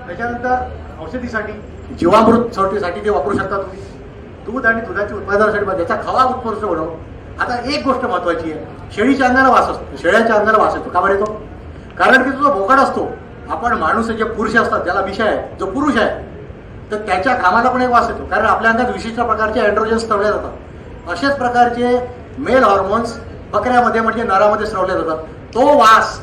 त्याच्यानंतर औषधीसाठी जीवामृत साठी ते वापरू शकता तुम्ही. दूध आणि दुधाच्या उत्पादनासाठी त्याचा खवा उत्कृष्ट बनवतो. आता एक गोष्ट महत्वाची आहे, शेळीच्या अंगाला वास असतो, शेळ्याच्या अंगाला वास येतो. का बरं येतो? कारण की तो जो बोकड असतो, आपण माणूस जे पुरुष असतात ज्याला विषय आहे, जो पुरुष आहे तर त्याच्या कामाला पण एक वास येतो. कारण आपल्या अंगात विशिष्ट प्रकारचे अँड्रोजन्स स्त्रवले जातात. अशाच प्रकारचे मेल हॉर्मोन्स बकऱ्यामध्ये म्हणजे नरामध्ये स्त्रवले जातात. तो वास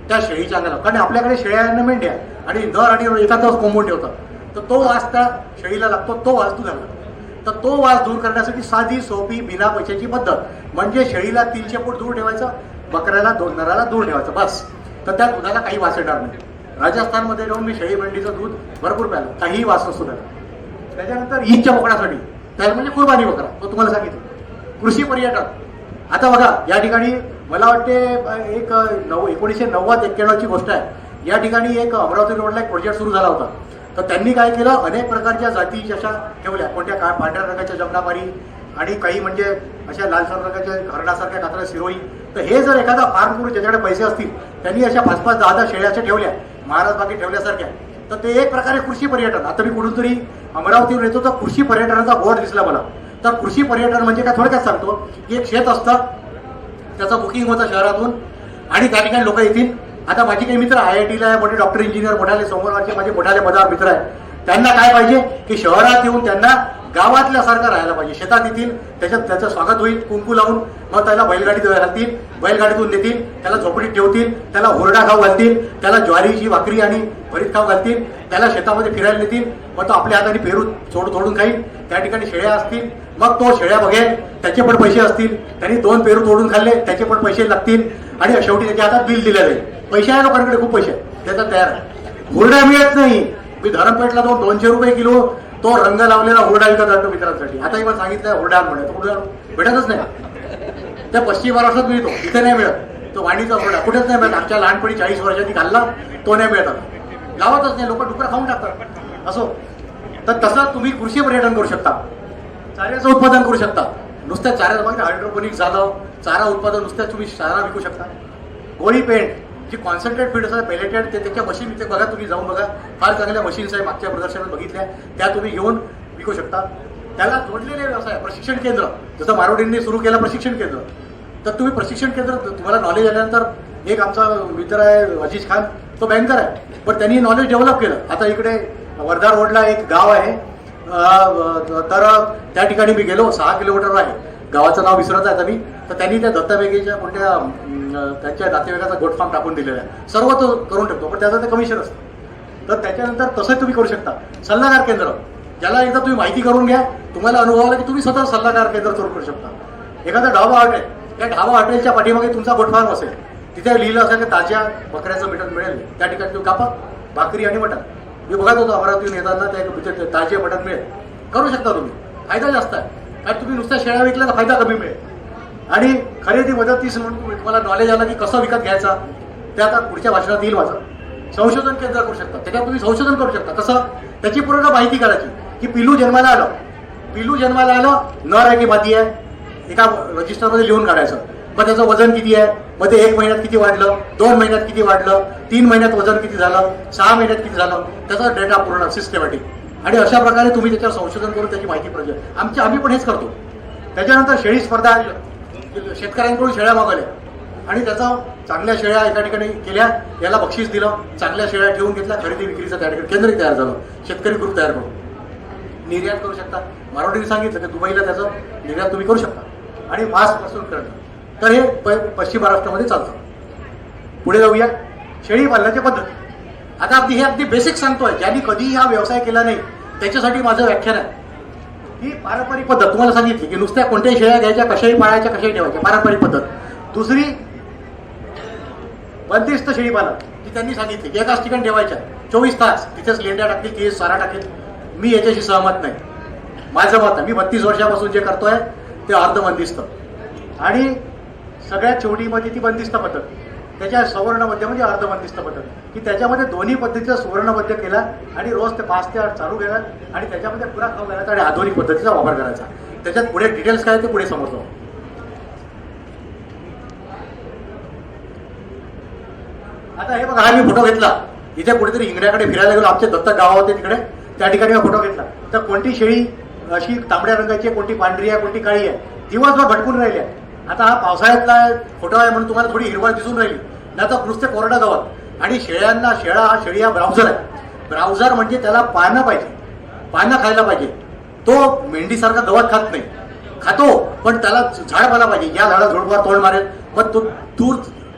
त्या शेळीच्या अंगाला, कारण आपल्याकडे शेळ्यांना मेंढ्या आणि नर आणि एकाच कोंबून ठेवतात, तर तो वास त्या शेळीला लागतो. तो वास दूर झाला. तर तो वास दूर करण्यासाठी साधी सोपी बिना पैशाची पद्धत म्हणजे शेळीला 300 फूट दूर ठेवायचं, बकऱ्याला नराला दूर ठेवायचं बस. तर त्या दुधाला काही वास येणार नाही. राजस्थानमध्ये जाऊन मी शेळी मेंढीचं दूध भरपूर प्यायलं, काहीही वास नसतो त्याला. त्याच्यानंतर ईदच्या बोकडासाठी त्याला म्हणजे कुर्बानी बकरा, तो तुम्हाला सांगितलं. कृषी पर्यटन, आता बघा या ठिकाणी मला वाटते 1990-91 गोष्ट आहे. या ठिकाणी एक अमरावती रोडला एक प्रोजेक्ट सुरू झाला होता. तर त्यांनी काय केलं, अनेक प्रकारच्या जाती जशा ठेवल्या, कोणत्या काय पांढऱ्या रंगाच्या जमनापारी आणि काही म्हणजे अशा लालसर रंगाच्या हरणासारख्या कातऱ्या सिरोही. तर हे जर एखादा फार्म करून ज्याच्याकडे पैसे असतील त्यांनी अशा 5-5, 10-10 शेळ्या अशा ठेवल्या महाराज बाकी ठेवल्यासारख्या, तर ते एक प्रकारे कृषी पर्यटन. आता मी कुठून तरी अमरावतीवर येतो तर कृषी पर्यटनाचा बोर्ड दिसला मला. तर कृषी पर्यटन म्हणजे काय, थोडक्यात सांगतो की एक शेत असतं, त्याचं बुकिंग होतं शहरातून आणि त्या ठिकाणी लोक येतील. आता माझी काही मित्र IIT-ला आहे, मोठे डॉक्टर इंजिनियर, मोठाले समोरचे माझे मोठाले पदार मित्र आहेत. त्यांना काय पाहिजे की शहरात येऊन त्यांना गावातल्यासारखं राहायला पाहिजे. शेतात येतील, त्याचं स्वागत होईल कुंकू लावून, मग त्याला बैलगाडीत घालतील, बैलगाडीतून नेतील, त्याला झोपडीत ठेवतील, त्याला हुरडा खाऊ घालतील, त्याला ज्वारीची भाकरी आणि भरीत खाऊ घालतील, त्याला शेतामध्ये फिरायला नेतील, मग तो आपल्या हाताने पेरू तोडून खाईल. त्या ठिकाणी शेळ्या असतील, मग तो शेळ्या बघेल, त्याचे पण पैसे असतील. त्यांनी 2 पेरू तोडून खाल्ले, त्याचे पण पैसे लागतील आणि शेवटी त्याच्या हातात बिल दिलं जाईल. पैसे आहे लोकांकडे, खूप पैसे त्याचा तयार आहे. हुरडा मिळत नाही. मी धरणपेठला जाऊन 200 रुपये किलो तो रंग लावलेला हुरडा विकत आणतो मित्रांसाठी. आता मला सांगितलं हुरडा म्हणत, हुरडा भेटतच नाही. त्या पश्चिम महाराष्ट्रात मिळतो, इथे नाही मिळत. तो वाणीचा हुरडा कुठेच नाही मिळत. आमच्या लहानपणी 40 वर्षांनी घालला तो नाही मिळत. गावातच नाही, लोक डुकरं खाऊन टाकतात. असो, तर तसं तुम्ही कृषी पर्यटन करू शकता, चाऱ्याचं उत्पादन करू शकता. नुसत्या चाऱ्याचं म्हणजे हायड्रोपोनिक झालं, चारा उत्पादन नुसत्या तुम्ही चारा विकू शकता. गोळी पेंट जी कॉन्सन्ट्रेट फीड असतात पेलेटेड, ते त्याच्या मशीन इथे बघा, तुम्ही जाऊन बघा, फार चांगल्या मशीन्स आहे, मागच्या प्रदर्शनात बघितल्या, त्या तुम्ही घेऊन विकू शकता. त्याला जोडलेले व्यवसाय, प्रशिक्षण केंद्र, जसं मारोडींनी सुरू केलं प्रशिक्षण केंद्र, तर तुम्ही प्रशिक्षण केंद्र, तुम्हाला नॉलेज आल्यानंतर एक आमचा मित्र आहे अजीज खान, तो बँकर आहे, पण त्यांनी नॉलेज डेव्हलप केलं. आता इकडे वर्धा रोडला एक गाव आहे, तर त्या ठिकाणी मी गेलो, 6 किलोमीटर आहे, गावाचं नाव विसरत आहे आता मी. तर त्यांनी त्या दत्ताबेगेच्या कोणत्या त्यांच्या नातेवाईकाचा गोट फार्म टाकून दिलेला आहे. सर्व तो करून ठेवतो, पण त्याचं ते कमिशन असतं. तर त्याच्यानंतर तसंच तुम्ही करू शकता. सल्लागार केंद्र, ज्याला एकदा तुम्ही माहिती करून घ्या, तुम्हाला अनुभव आला की तुम्ही स्वतः सल्लागार केंद्र सुरू करू शकता. एखादा ढाबा हॉटेल, त्या ढाबा हॉटेलच्या पाठीमागे तुमचा गोट फार्म असेल, तिथे लिहिलं असेल की ताज्या बकऱ्याचं मटण मिळेल, त्या ठिकाणी तुम्ही कापा भाकरी आणि मटण. मी बघत होतो अमरावतीहून येताना त्या ताजे मटण मिळेल, करू शकता तुम्ही. फायदा जास्त आहे, कारण तुम्ही नुसत्या शेळ्या विकल्या तर फायदा कमी मिळेल. आणि खरेदी मदतीस म्हणून तुम्हाला नॉलेज आलं की कसं विकत घ्यायचा, ते आता पुढच्या भाषणात येईल माझं. संशोधन केंद्र करू शकता. त्याच्यात तुम्ही संशोधन करू शकता. कसं? त्याची पूर्ण माहिती काढायची की पिल्लू जन्माला आलं, नर आहे की मादी आहे, एका रजिस्टरमध्ये लिहून काढायचं. मग त्याचं वजन किती आहे, मग ते 1 महिन्यात किती वाढलं, 2 महिन्यात किती वाढलं, 3 महिन्यात वजन किती झालं, 6 महिन्यात किती झालं, त्याचा डेटा पूर्ण सिस्टमॅटिक. आणि अशा प्रकारे तुम्ही त्याच्यावर संशोधन करून त्याची माहिती पाहिजे. आम्ही पण हेच करतो. त्याच्यानंतर शेळी स्पर्धा शेतकऱ्यांकडून शेळ्या मागवल्या आणि त्याचा चांगल्या शेळ्या एका ठिकाणी केल्या, याला बक्षीस दिलं, चांगल्या शेळ्या ठेवून घेतल्या, खरेदी विक्रीचं त्या ठिकाणी केंद्र तयार झालं, शेतकरी ग्रुप तयार करून निर्यात करू शकता. मारवाडीने सांगितलं की दुबईला त्याचं निर्यात तुम्ही करू शकता आणि मांसपासून करणं. तर हे पश्चिम महाराष्ट्रामध्ये चालतं. पुढे जाऊया. शेळी पालनाची पद्धत. आता अगदी बेसिक सांगतोय. ज्यांनी कधीही हा व्यवसाय केला नाही त्याच्यासाठी माझं व्याख्यान आहे. ही पारंपरिक पद्धत तुम्हाला सांगितली की नुसत्या कोणत्याही शेळ्या घ्यायच्या, कशाही पाळायच्या, कशाही ठेवायच्या, पारंपरिक पद्धत. दुसरी बंदिस्त शेळी पालन, जी त्यांनी सांगितली की एकाच ठिकाणी ठेवायच्या 24 तास, तिथेच लेंड्या टाकतील, केस सारा टाकेल. मी याच्याशी सहमत नाही. माझं मत आहे, मी 32 वर्षापासून जे करतोय ते अर्धबंदिस्त. आणि सगळ्यात शेवटीमध्ये ती बंदिस्त पद्धत, त्याच्या सवर्णबद्ध म्हणजे अर्धबंदिस्त पद्धत, की त्याच्यामध्ये दोन्ही पद्धतीचा सुवर्णबद्ध केला आणि रोज ते 5 ते 8 चालू केला आणि त्याच्यामध्ये पुरा खाऊ घालायचा आणि आधुनिक पद्धतीचा वापर करायचा. त्याच्यात पुढे डिटेल्स काय ते पुढे समजतो. आता हे बघा, हा मी फोटो घेतला. इथे कुठेतरी इंगड्याकडे फिरायला गेलो, आमचे दत्तक गाव होते तिकडे, त्या ठिकाणी हा फोटो घेतला. तर कोणती शेळी अशी तांबड्या रंगाची आहे, कोणती पांढरी आहे, कोणती काळी आहे, दिवसभर भटकून राहिली आहे. आता हा पावसाळ्यातला फोटो आहे म्हणून तुम्हाला थोडी हिरवळ दिसून राहिली, नाही तर नुसते कोरडं गवत. आणि शेळी हा ब्राउझर आहे. ब्राउझर म्हणजे त्याला पानं पाहिजे, पानं खायला पाहिजे. तो मेंढीसारखा गवत खात नाही, खातो पण त्याला झाडपाला पाहिजे. या झाडा झोडपावर तोंड मारेल, मग तो दूर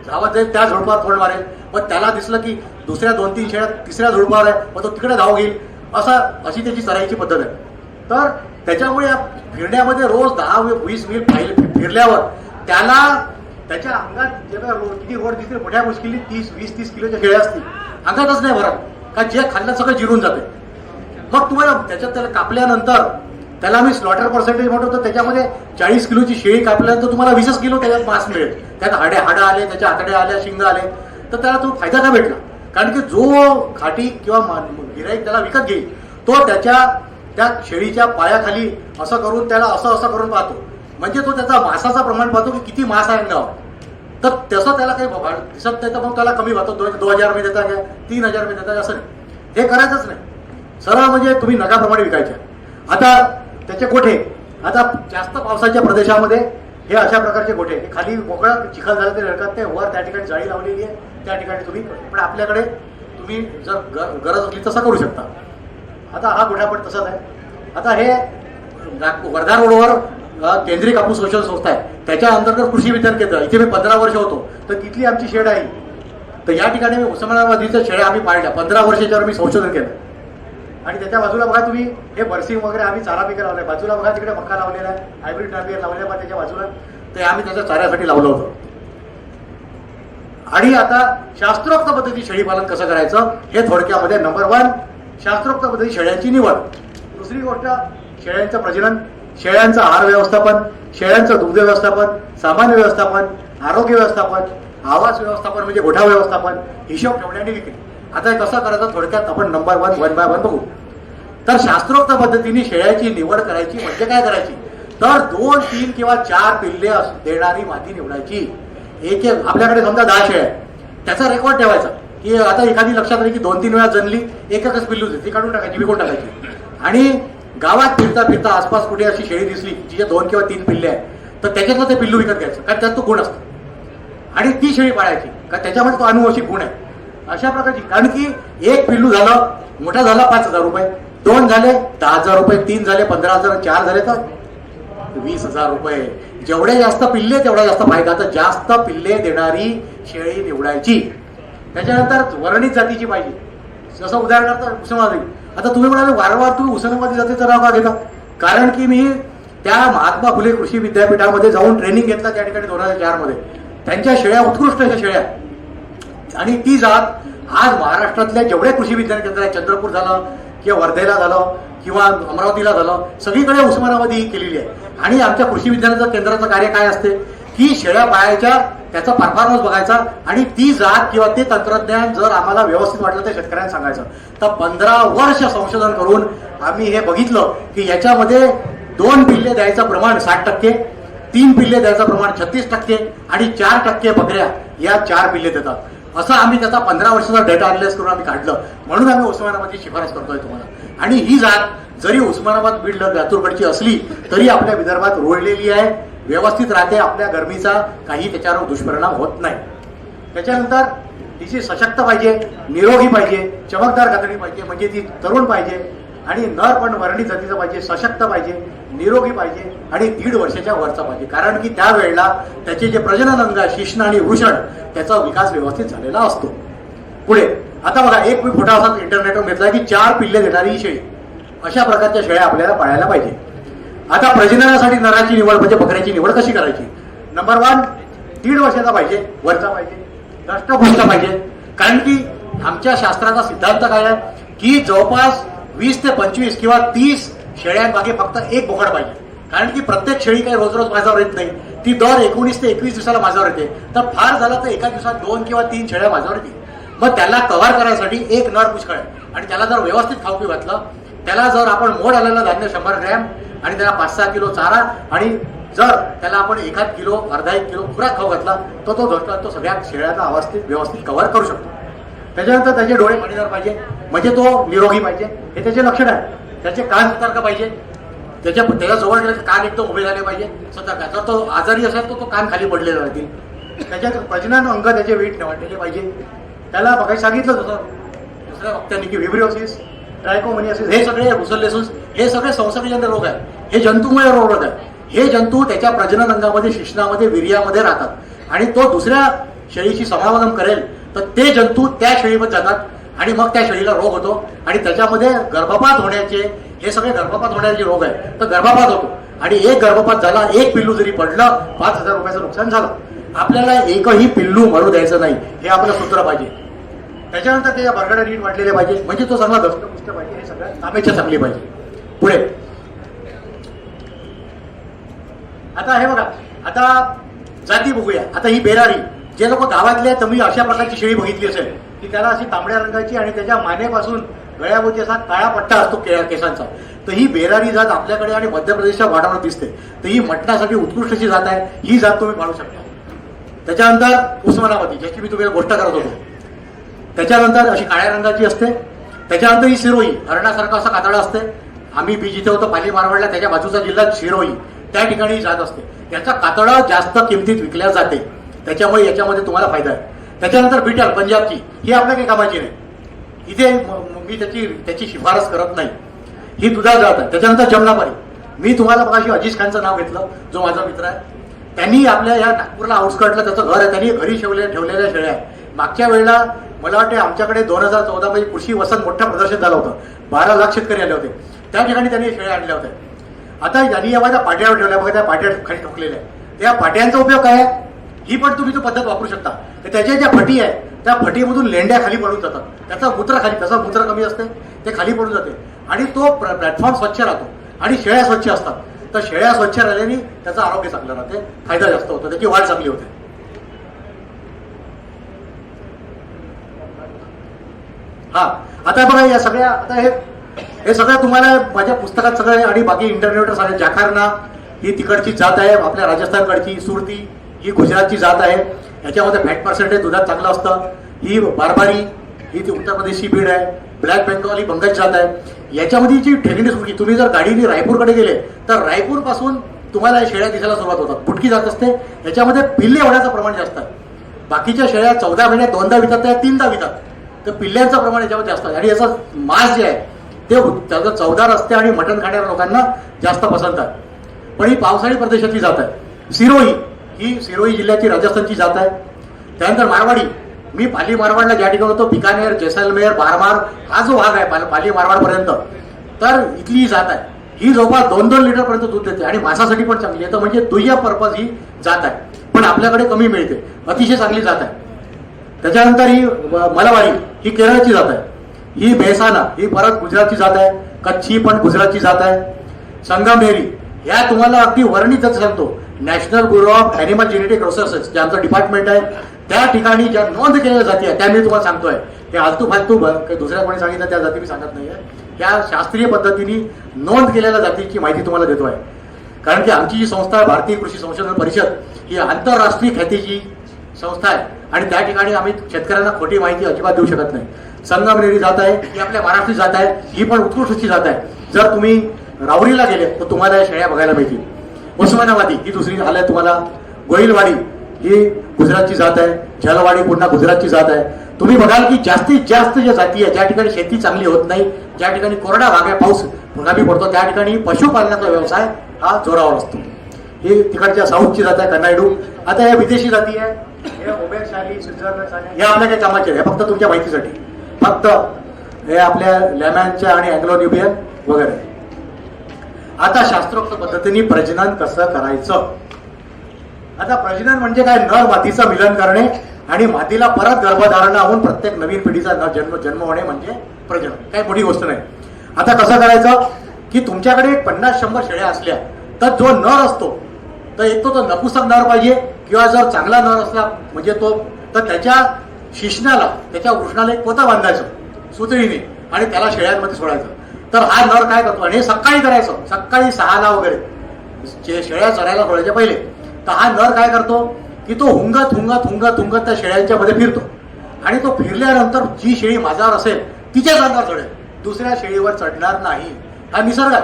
धावत जाईल, त्या झोडपावर तोंड मारेल, मग त्याला दिसलं की दुसऱ्या 2-3 शेळ्या तिसऱ्या झोडपावर आहे, मग तो तिकडे धाव घेईल. अशी त्याची चराईची पद्धत आहे. तर त्याच्यामुळे या फिरण्यामध्ये रोज 10-20 मिल फिरल्यावर त्याला त्याच्या अंगात किती रोड दिसते, मोठ्या मुश्किली 20-30 किलोच्या शेळ्या असतील, अंगातच नाही भरत, का जे खाल्लं सगळं जिरून जाते. मग तुम्हाला त्याच्यात त्याला कापल्यानंतर त्याला मी स्लॉटर पर्सेंटेज म्हणतो, तर त्याच्यामध्ये 40 किलोची शेळी कापल्यानंतर तुम्हाला 20 किलो त्याच्यात मांस मिळेल. त्यात हाडं आले, त्याच्या आतड्या आल्या, शिंग आले, तर त्याला तो फायदा का भेटला? कारण की जो खाटी किंवा गिराईक त्याला विकत घेईल तो त्या शेळीच्या पायाखाली असं करून त्याला असं करून पाहतो, म्हणजे तो त्याचा मांसाचा प्रमाण पाहतो की किती मांस आहे अंगावर. तर तसं त्याला काही दिसत नाही, तर मग त्याला कमी पाहतो. 2000 रुपये देता का, 3000 रुपये देता, असं नाही. हे करायचंच नाही. सरळ म्हणजे तुम्ही नगाप्रमाणे विकायचे. आता त्याचे गोठे, आता जास्त पावसाच्या प्रदेशामध्ये हे अशा प्रकारचे गोठे, खाली मोकळा चिखल झाला ते रडकत नाही, वर त्या ठिकाणी जाळी लावलेली आहे, त्या ठिकाणी तुम्ही. पण आपल्याकडे तुम्ही जर गरज असली तसं करू शकता. आता हा गोठा पण तसाच आहे. आता हे वर्धा रोडवर केंद्रीय कापूस संशोधन संस्था आहे, त्याच्या अंतर्गत कृषी विज्ञान केंद्र, इथे मी 15 वर्ष होतो. तर तिथली आमची शेड आहे. तर या ठिकाणी मी उस्मानाबादीच्या शेळ्या आम्ही पाळल्या. 15 वर्षाच्यावर मी संशोधन केलं. आणि त्याच्या बाजूला बघा तुम्ही हे बरसिंग वगैरे आम्ही चारा पिकं लावलाय. बाजूला बघा तिकडे मका लावलेला आहे, हायब्रिड नाबियर लावलेला आहे त्याच्या बाजूला, ते आम्ही त्याच्या चाऱ्यासाठी लावलं होतं. आणि आता शास्त्रोक्त पद्धती शेळीपालन कसं करायचं हे थोडक्यामध्ये. नंबर 1, शास्त्रोक्त पद्धती शेळ्यांची निवड. दुसरी गोष्ट, शेळ्यांचं प्रजनन, शेळ्यांचं आहार व्यवस्थापन, शेळ्यांचं दुग्ध व्यवस्थापन, सामान्य व्यवस्थापन, आरोग्य व्यवस्थापन, आवास व्यवस्थापन म्हणजे गोठा व्यवस्थापन, हिशोब ठेवणे आणि विक्री. आता हे कसं करायचं थोडक्यात आपण नंबर 1 1 बाय 1 बघू. तर शास्त्रोक्त पद्धतीने शेळ्याची निवड करायची म्हणजे काय करायची, तर 2, 3 किंवा 4 पिल्ले देणारी मादी निवडायची. एक आपल्याकडे समजा 10 शेळ्या, त्याचा रेकॉर्ड ठेवायचा की आता एखादी लक्षात राहील की 2-3 वेळा जनली, एकच पिल्लू ती काढून टाकायची, विकून टाकायची. आणि गावात फिरता आसपास कुठे अशी शेळी दिसली जिचे 2 किंवा 3 पिल्ले आहेत, तर त्याच्यातलं ते पिल्लू विकत घ्यायचं, कारण त्यात तो गुण असतो. आणि ती शेळी पाळायची, कारण त्याच्यामध्ये तो अनुवंशिक गुण आहे. अशा प्रकारची, कारण की एक पिल्लू झालं, मोठा झाला 5000 रुपये, 2 झाले 10,000 रुपये, 3 झाले 15,000, 4 झाले तर 20,000 रुपये. जेवढे जास्त पिल्ले तेवढा जास्त फायदा. तर जास्त पिल्ले देणारी शेळी निवडायची. त्याच्यानंतर वर्णित जातीची पाहिजे. जसं उदाहरणार्थ उस्मानाबादी. आता तुम्ही म्हणाले वारंवार तुम्ही उस्मानाबादी जातीचं नाव का घेता, कारण की मी त्या महात्मा फुले कृषी विद्यापीठामध्ये जाऊन ट्रेनिंग घेतला त्या ठिकाणी 2004 मध्ये. त्यांच्या शेळ्या उत्कृष्ट अशा शेळ्या, आणि ती जात आज महाराष्ट्रातल्या जेवढे कृषी विज्ञान केंद्र आहेत, चंद्रपूर झालं किंवा वर्धेला झालं किंवा अमरावतीला झालं, सगळीकडे उस्मानाबादी ही केलेली आहे. आणि आमच्या कृषी विज्ञानाचं केंद्राचं कार्य काय असते की शेळ्या पाळायच्या त्याचा परफॉर्मन्स बघायचा आणि ती जात किंवा ते तंत्रज्ञान जर आम्हाला व्यवस्थित वाटलं तर शेतकऱ्यांना सांगायचं. तर 15 वर्ष संशोधन करून आम्ही हे बघितलं की याच्यामध्ये 2 पिल्ले द्यायचं प्रमाण 60%, 3 पिल्ले द्यायचं प्रमाण 36% आणि 4% बकऱ्या या 4 पिल्ले देतात. असं आम्ही त्याचा 15 वर्षाचा डेटा अनालिसिस करून आम्ही काढलं. म्हणून आम्ही उस्मानाबादची शिफारस करतोय तुम्हाला. आणि ही जात जरी उस्मानाबाद, बीड, लातूरकडची असली तरी आपल्या विदर्भात रुळलेली आहे, व्यवस्थित राहते, आपल्या गरमीचा काही त्याच्यावर दुष्परिणाम होत नाही. त्याच्यानंतर तिची सशक्त पाहिजे, निरोगी पाहिजे, चमकदार कातडी पाहिजे, म्हणजे ती तरुण पाहिजे आणि नर पण वर्णी जातीचं पाहिजे, सशक्त पाहिजे, निरोगी पाहिजे आणि 1.5 वर्षाच्या वरचा पाहिजे. कारण की त्यावेळेला त्याचे जे प्रजनन अंग आहे, शिश्न आणि वृषण, त्याचा विकास व्यवस्थित झालेला असतो. पुढे आता बघा, एक मी फोटो असा इंटरनेटवर घेतला की 4 पिल्ले देणारी ही शेळी, अशा प्रकारच्या शेळ्या आपल्याला पाळायला पाहिजे. आता प्रजननासाठी नराची निवड म्हणजे बकऱ्याची निवड कशी करायची? नंबर 1, 1.5 वर्षाचा पाहिजे, वरचा पाहिजे, दष्टपुष्ट पाहिजे. कारण की आमच्या शास्त्राचा सिद्धांत काय आहे की जवळपास 20 ते 25 किंवा 30 शेळ्यांमागे फक्त एक बोकड पाहिजे. कारण की प्रत्येक शेळी काही रोज रोज माझ्यावर येत नाही, ती दर 19 ते 21 दिवसाला माझ्यावर येते. तर फार झालं तर एका दिवसात 2 किंवा 3 शेळ्या माझ्यावर येतील. मग त्याला कव्हर करण्यासाठी एक नर पुष्कळ आहे. आणि त्याला जर व्यवस्थित खाऊ पिऊ घातलं, त्याला जर आपण मोड आलेलं धान्य 100 ग्रॅम आणि त्याला 5-6 किलो चारा आणि जर त्याला आपण 1 किलो, अर्धा 1 किलो खुराक खाऊ घातला तर तो सगळ्या शेळ्याचा व्यवस्थित कव्हर करू शकतो. त्याच्यानंतर त्याचे डोळे पाणीदार पाहिजे, म्हणजे तो निरोगी पाहिजे, हे त्याचे लक्षण आहे. त्याचे कान सतर्क पाहिजे, त्याच्याजवळ गेले कान एकदम उभे झाले पाहिजे, सतर्क. जर तो आजारी असेल तर तो कान खाली पडलेला राहतील. त्याच्यात प्रजनन अंग त्याचे वेट वाढलेले पाहिजे. त्याला बघायला सांगितलं होतं दुसऱ्या वक्त्यांनी की व्हिब्रिओसिस, ट्रायकोमोनियासिस, हे सगळे रुसोलिसिस, हे सगळे संसर्गजन्य रोग आहेत. हे जंतूमुळे रोग होत आहेत. हे जंतू त्याच्या प्रजनन अंगामध्ये, शिश्नामध्ये, वीर्यामध्ये राहतात आणि तो दुसऱ्या शेळीशी समागम करेल तर ते जंतू त्या शेळीमध्ये जातात आणि मग त्या शेळीला रोग होतो आणि त्याच्यामध्ये गर्भपात होण्याचे, हे सगळे गर्भपात होण्याचे रोग आहेत. तर गर्भपात होतो आणि एक गर्भपात झाला, एक पिल्लू जरी पडलं, 5,000 रुपयाचं नुकसान झालं. आपल्याला एकही पिल्लू मरू द्यायचं नाही, हे आपलं सूत्र पाहिजे. त्याच्यानंतर त्याच्या बरगड्या नीट वाढलेल्या पाहिजे, म्हणजे तो चांगला दष्टपुष्ट पाहिजे, हे सगळ्यात कामेच्या चांगली पाहिजे. पुढे आता हे बघा, आता जाती बघूया. आता ही बेरारी, जे लोक गावातले आहेत, तुम्ही अशा प्रकारची शेळी बघितली असेल की त्याला अशी तांबड्या रंगाची आणि त्याच्या मानेपासून गळ्याभोवती असा काळा पट्टा असतो केसांचा. तर ही बेरारी जात आपल्याकडे आणि मध्य प्रदेशच्या भागावर दिसते. तर ही मटणासाठी उत्कृष्ट अशी जात आहे. ही जात तुम्ही पाळू शकता. त्याच्यानंतर उस्मानाबादी, ज्याची मी तुम्ही गोष्ट करत होतो, त्याच्यानंतर अशी काळ्या रंगाची असते. त्याच्यानंतर ही सिरोई, हरणासारखं असं कातडं असते. आम्ही बी जिथे होतो पाली मारवाडला, त्याच्या बाजूचा जिल्हा शिरोई, त्या ठिकाणी जात असते. याचा कातडं जास्त किमतीत विकल्या जाते, त्याच्यामुळे याच्यामध्ये तुम्हाला फायदा आहे. त्याच्यानंतर बिटल, पंजाबची, ही आपल्या काही कामाची नाही. इथे मी त्याची शिफारस करत नाही, ही दुधाळ जात आहे. त्याच्यानंतर जमनापारी, मी तुम्हाला मगाशी अजीज खानचं नाव घेतलं, जो माझा मित्र आहे. त्यांनी आपल्या या नागपूरला आउटस्कर्टला त्याचं घर आहे, त्यांनी घरी ठेवलेल्या शेळ्या आहे. मागच्या वेळेला मला वाटते आमच्याकडे 2014 मध्ये कृषी वसंत मोठं प्रदर्शन झालं होतं. 12 लाख शेतकरी आले होते. त्या ठिकाणी त्यांनी शेळ्या आणल्या होत्या. आता यांनी या माझ्या पाट्यावर ठेवल्या बघा, त्या पाट्या खाली ठोकलेल्या आहेत. त्या पाट्यांचा उपयोग काय आहे, ही पण तुम्ही तो पद्धत वापरू शकता. तर त्याच्या ज्या फटी आहे, त्या फटीमधून लेंड्या खाली पडून जातात. त्याचा मूत्र खाली, त्याचा मूत्र कमी असते, ते खाली पडून जाते आणि तो प्लॅटफॉर्म स्वच्छ राहतो आणि शेळ्या स्वच्छ असतात. तर शेळ्या स्वच्छ राहिल्याने त्याचं आरोग्य चांगलं राहते, फायदा जास्त होतो, त्याची वाढ चांगली होते. हा, आता बघा या सगळ्या, आता हे सगळं तुम्हाला माझ्या पुस्तकात सगळं आणि बाकी इंटरनेटवर सगळं. जाखारना ही तिकडची जात आहे, आपल्या राजस्थानकडची. सुरती ही गुजरातची जात आहे. याच्यामध्ये फॅट पर्सेंटेज दुधात चांगलं असतं. ही बारबारी ही ती उत्तर प्रदेशची बीड आहे. ब्लॅक बेंगॉल ही बंगालची जात आहे. याच्यामध्ये जी ठेंगणी सुटकी, तुम्ही जर गाडीने रायपूरकडे गेले तर रायपूर पासून तुम्हाला शेळ्या दिसायला सुरुवात होतात. फुटकी जात असते. याच्यामध्ये पिल्ले होण्याचं प्रमाण जास्त आहे. बाकीच्या शेळ्या 14 महिन्यात 2दा विकतात, त्या 3दा विकतात. तर पिल्ल्यांचं प्रमाण याच्यामध्ये जास्त आहे आणि याचा मांस जे आहे ते त्याचं चवदार असते आणि मटण खाणाऱ्या लोकांना जास्त पसंत आहे. पण ही पावसाळी प्रदेशातली जात आहे. सिरोही ही सिरोही जिल्ह्याची राजस्थानची जात आहे. त्यानंतर मारवाडी, मी पाली मारवाडला ज्या ठिकाणी होतो, बिकानेर, जैसलमेर, बारमार हा जो भाग आहे पाली मारवाड पर्यंत, तर इथली ही जात आहे. ही जवळपास 2-2 लिटर पर्यंत दूध देते आणि मांसासाठी पण चांगली आहे. तर म्हणजे दुय्यम पर्पज ही जात आहे, पण आपल्याकडे कमी मिळते. अतिशय चांगली जात आहे. त्याच्यानंतर ही मलबारी ही केरळची जात आहे. ही मेहसाना ही परत गुजरातची जात आहे. कच्छी पण गुजरातची जात आहे. संगमेरी या तुम्हाला अगदी वर्णितच सांगतो, national bureau of animal genetic resources जे आमचं डिपार्टमेंट आहे, त्या ठिकाणी ज्या नोंद केलेल्या जाती आहे त्या मी तुम्हाला सांगतोय. हे आलतू फालतू काही दुसऱ्या कोणी सांगितलं त्या जाती मी सांगत नाही आहे. त्या शास्त्रीय पद्धतीने नोंद केलेल्या जातीची माहिती तुम्हाला देतो आहे. कारण की आमची जी संस्था आहे भारतीय कृषी संशोधन परिषद ही आंतरराष्ट्रीय ख्यातीची संस्था आहे आणि त्या ठिकाणी आम्ही शेतकऱ्यांना खोटी माहिती अजिबात देऊ शकत नाही. संगमनेरी जात आहे ही आपल्या महाराष्ट्री जात आहे, ही पण उत्कृष्टची जात आहे. जर तुम्ही राहुरीला गेले तर तुम्हाला या शेळ्या बघायला मिळतील. उस्मानाबादी ही दुसरी आल्या तुम्हाला. गोहिलवाडी ही गुजरातची जात आहे. झलवाडी पुन्हा गुजरातची जात आहे. तुम्ही बघाल की जास्तीत जास्त ज्या जाती आहे, ज्या ठिकाणी शेती चांगली होत नाही, ज्या ठिकाणी कोरडा भाग आहे, पाऊस कमी पडतो, त्या ठिकाणी पशुपालनाचा व्यवसाय हा जोरावर असतो. ही तिकडच्या साऊथची जात आहे कन्नायडू. आता या विदेशी जाती आहे, हे ओबेरशाली, स्वित्झर्लंड शाली, या आपल्या काही कामाचे आहे, फक्त तुमच्या माहितीसाठी. फक्त हे आपल्या लॅमॅनच्या आणि अँग्लो न्युबियन वगैरे. आता शास्त्रोक्त पद्धतीने प्रजनन कसं करायचं. आता प्रजनन म्हणजे काय, नर मादीचं मिलन करणे आणि मादीला परत गर्भधारणा होऊन प्रत्येक नवीन पिढीचा जन्म होणे म्हणजे प्रजनन. काही मोठी गोष्ट नाही. आता कसं करायचं की तुमच्याकडे 50-100 शेळ्या असल्या तर जो नर असतो तर एक तो नपुसक नर पाहिजे, किंवा जर चांगला नर असला म्हणजे तो तर त्याच्या शिश्नाला, त्याच्या वृषणाला एक पोता बांधायचं सुतळीने आणि त्याला शेळ्यांमध्ये सोडायचं. तर हा नर काय करतो, आणि हे सकाळी करायचं, सकाळी 6ला वगैरे शेळ्या चरायला सोडायच्या पहिले. तर हा नर काय करतो की तो हुंगत हुंगत हुंगत हुंगत त्या शेळ्यांच्या मध्ये फिरतो आणि तो फिरल्यानंतर जी शेळी माझ्यावर असेल तिच्याच अंगावर चढेल, दुसऱ्या शेळीवर चढणार नाही. हा निसर्ग आहे.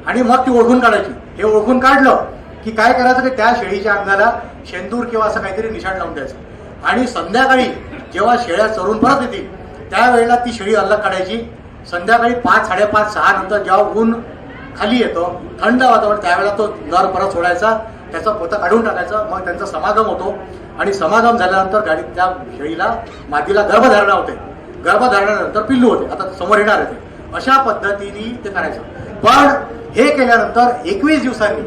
आणि मग ती ओळखून काढायची. हे ओळखून काढलं की काय करायचं की त्या शेळीच्या अंगाला शेंदूर किंवा असं काहीतरी निशाण लावून द्यायचं आणि संध्याकाळी जेव्हा शेळ्या चरून परत येतील त्यावेळेला ती शेळी अलग काढायची. संध्याकाळी 5, 5:30, 6 नंतर जेव्हा ऊन खाली येतो, थंड वातावरण, त्यावेळेला तो नर परत सोडायचा, त्याचा पोता काढून टाकायचा. मग त्यांचा समागम होतो आणि समागम झाल्यानंतर गाडी त्या शेळीला मादीला गर्भधारणा होते. गर्भधारणानंतर पिल्लू होते. आता समोर येणार आहे ते. अशा पद्धतीने ते करायचं. पण हे केल्यानंतर 21 दिवसांनी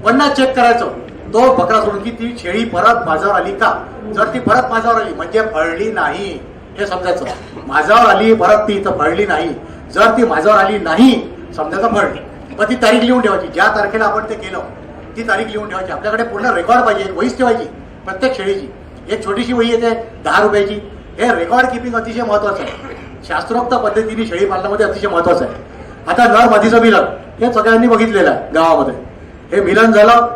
पुन्हा चेक करायचं तो बकरा सोडून की ती शेळी परत माझ्यावर आली का. जर ती परत माझ्यावर आली म्हणजे फळली नाही हे समजायचं. माझ्यावर आली परत ती तर फळली नाही. जर ती माझ्यावर आली नाही समजायचं फळली. मग ती तारीख लिहून ठेवायची. ज्या तारखेला आपण ते केलं ती तारीख लिहून ठेवायची. आपल्याकडे पूर्ण रेकॉर्ड पाहिजे. वहीच ठेवायची प्रत्येक शेळीची. एक छोटीशी वही येते 10 रुपयाची. हे रेकॉर्ड किपिंग अतिशय महत्वाचं आहे. शास्त्रोक्त पद्धतीने शेळी पालनामध्ये अतिशय महत्वाचं आहे. आता नर मादीचं मिलन हे सगळ्यांनी बघितलेलं आहे गावामध्ये. हे मिलन झालं,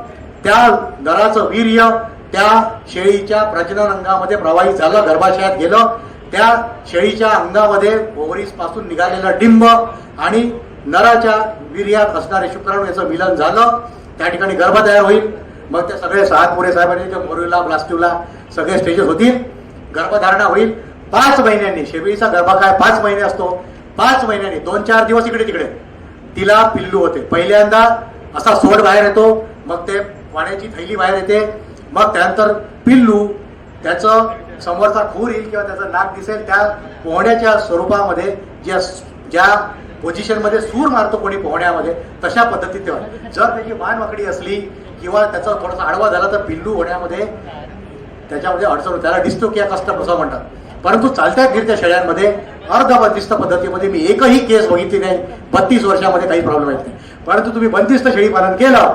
त्या नराचं वीर्य त्या शेळीच्या प्रजनन अंगामध्ये प्रवाहित झालं, गर्भाशयात गेलं. त्या शेळीच्या अंगामध्ये ओव्हरीज पासून निघालेलं डिंब आणि नराच्या वीर्यात असणारे शुक्राणू याचं मिलन झालं. त्या ठिकाणी गर्भ तयार होईल. मग ते सगळे सातपुरे साहेबांचे मोरुला ब्लास्टिवला सगळे स्टेजेस होतील. गर्भधारणा होईल. 5 महिन्यांनी शेळीचा गर्भकाळ 5 महिने असतो. 5 महिन्यांनी 2-4 दिवस इकडे तिकडे तिला पिल्लू होते. पहिल्यांदा असा सोड बाहेर येतो, मग ते पाण्याची थैली बाहेर येते, मग त्यानंतर पिल्लू त्याचं समोरचा खूर येईल किंवा त्याचं नाक दिसेल त्या पोहण्याच्या स्वरूपामध्ये ज्या पोझिशनमध्ये सूर मारतो कोणी पोहण्यामध्ये तशा पद्धतीत तेव्हा. जर त्याची मान वाकडी असली किंवा त्याचा थोडासा आडवा झाला तर पिल्लू होण्यामध्ये त्याच्यामध्ये अडचण होते. त्याला डिस्टोकिया कस्टम असं म्हणतात. परंतु चालत्या फिरत्या शेळ्यांमध्ये अर्धबंदिस्त पद्धतीमध्ये मी एकही केस बघितली नाही. 32 वर्षामध्ये काही प्रॉब्लेम येत नाही. परंतु तुम्ही बंदिस्त शेळी पालन केलं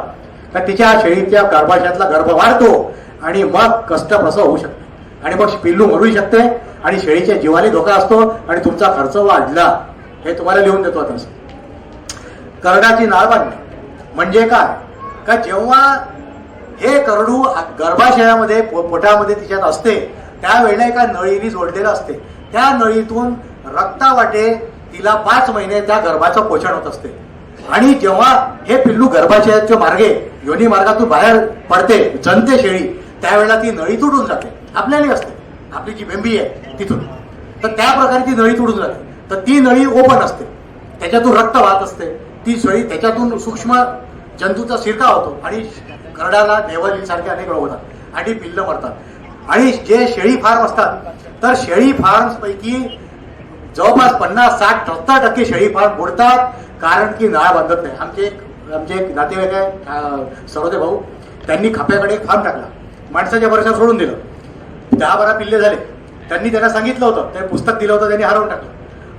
तर तिच्या शेळीच्या गर्भाशयातला गर्भ वाढतो आणि मग कष्टप्रसव होऊ शकते आणि मग पिल्लू मरू शकते आणि शेळीच्या जीवाला धोका असतो आणि तुमचा खर्च वाढला. हे तुम्हाला लिहून देतो. आता करडाची नाळ बांधणे म्हणजे काय का जेव्हा हे करडू गर्भाशयामध्ये पोटामध्ये तिच्यात असते त्यावेळेला एका नळीने जोडलेलं असते. त्या नळीतून रक्तावाटे तिला 5 महिने त्या गर्भाचं पोषण होत असते. आणि जेव्हा हे पिल्लू गर्भाशयाच्या मार्गे योनी मार्गातून बाहेर पडते जनते शेळी त्यावेळेला ती नळी तुटून जाते. आपल्याला असते आपली जी बेंबी आहे तिथून. तर त्या प्रकारे ती नळी तुटून जाते. तर ती नळी ओपन असते, त्याच्यातून रक्त वाहत असते. ती शेळी त्याच्यातून सूक्ष्म जंतूचा शिरकाव होतो आणि करडाला नेवल सारखे अनेक रोग होतात आणि पिल्लं मरतात. आणि जे शेळी फार्म असतात तर शेळी फार्म्स पैकी जवळपास 50-60-70% शेळी फार्म बुडतात कारण की नाळ बांधत नाही. आमचे एक नातेवाईक आहे सरोदे भाऊ, त्यांनी खाप्याकडे एक फार्म टाकला. माणसाच्या भरोशावर सोडून दिलं. 10-12 पिल्ले झाले. त्यांनी त्यांना सांगितलं होतं, ते पुस्तक दिलं होतं, त्यांनी हरवून टाकलं.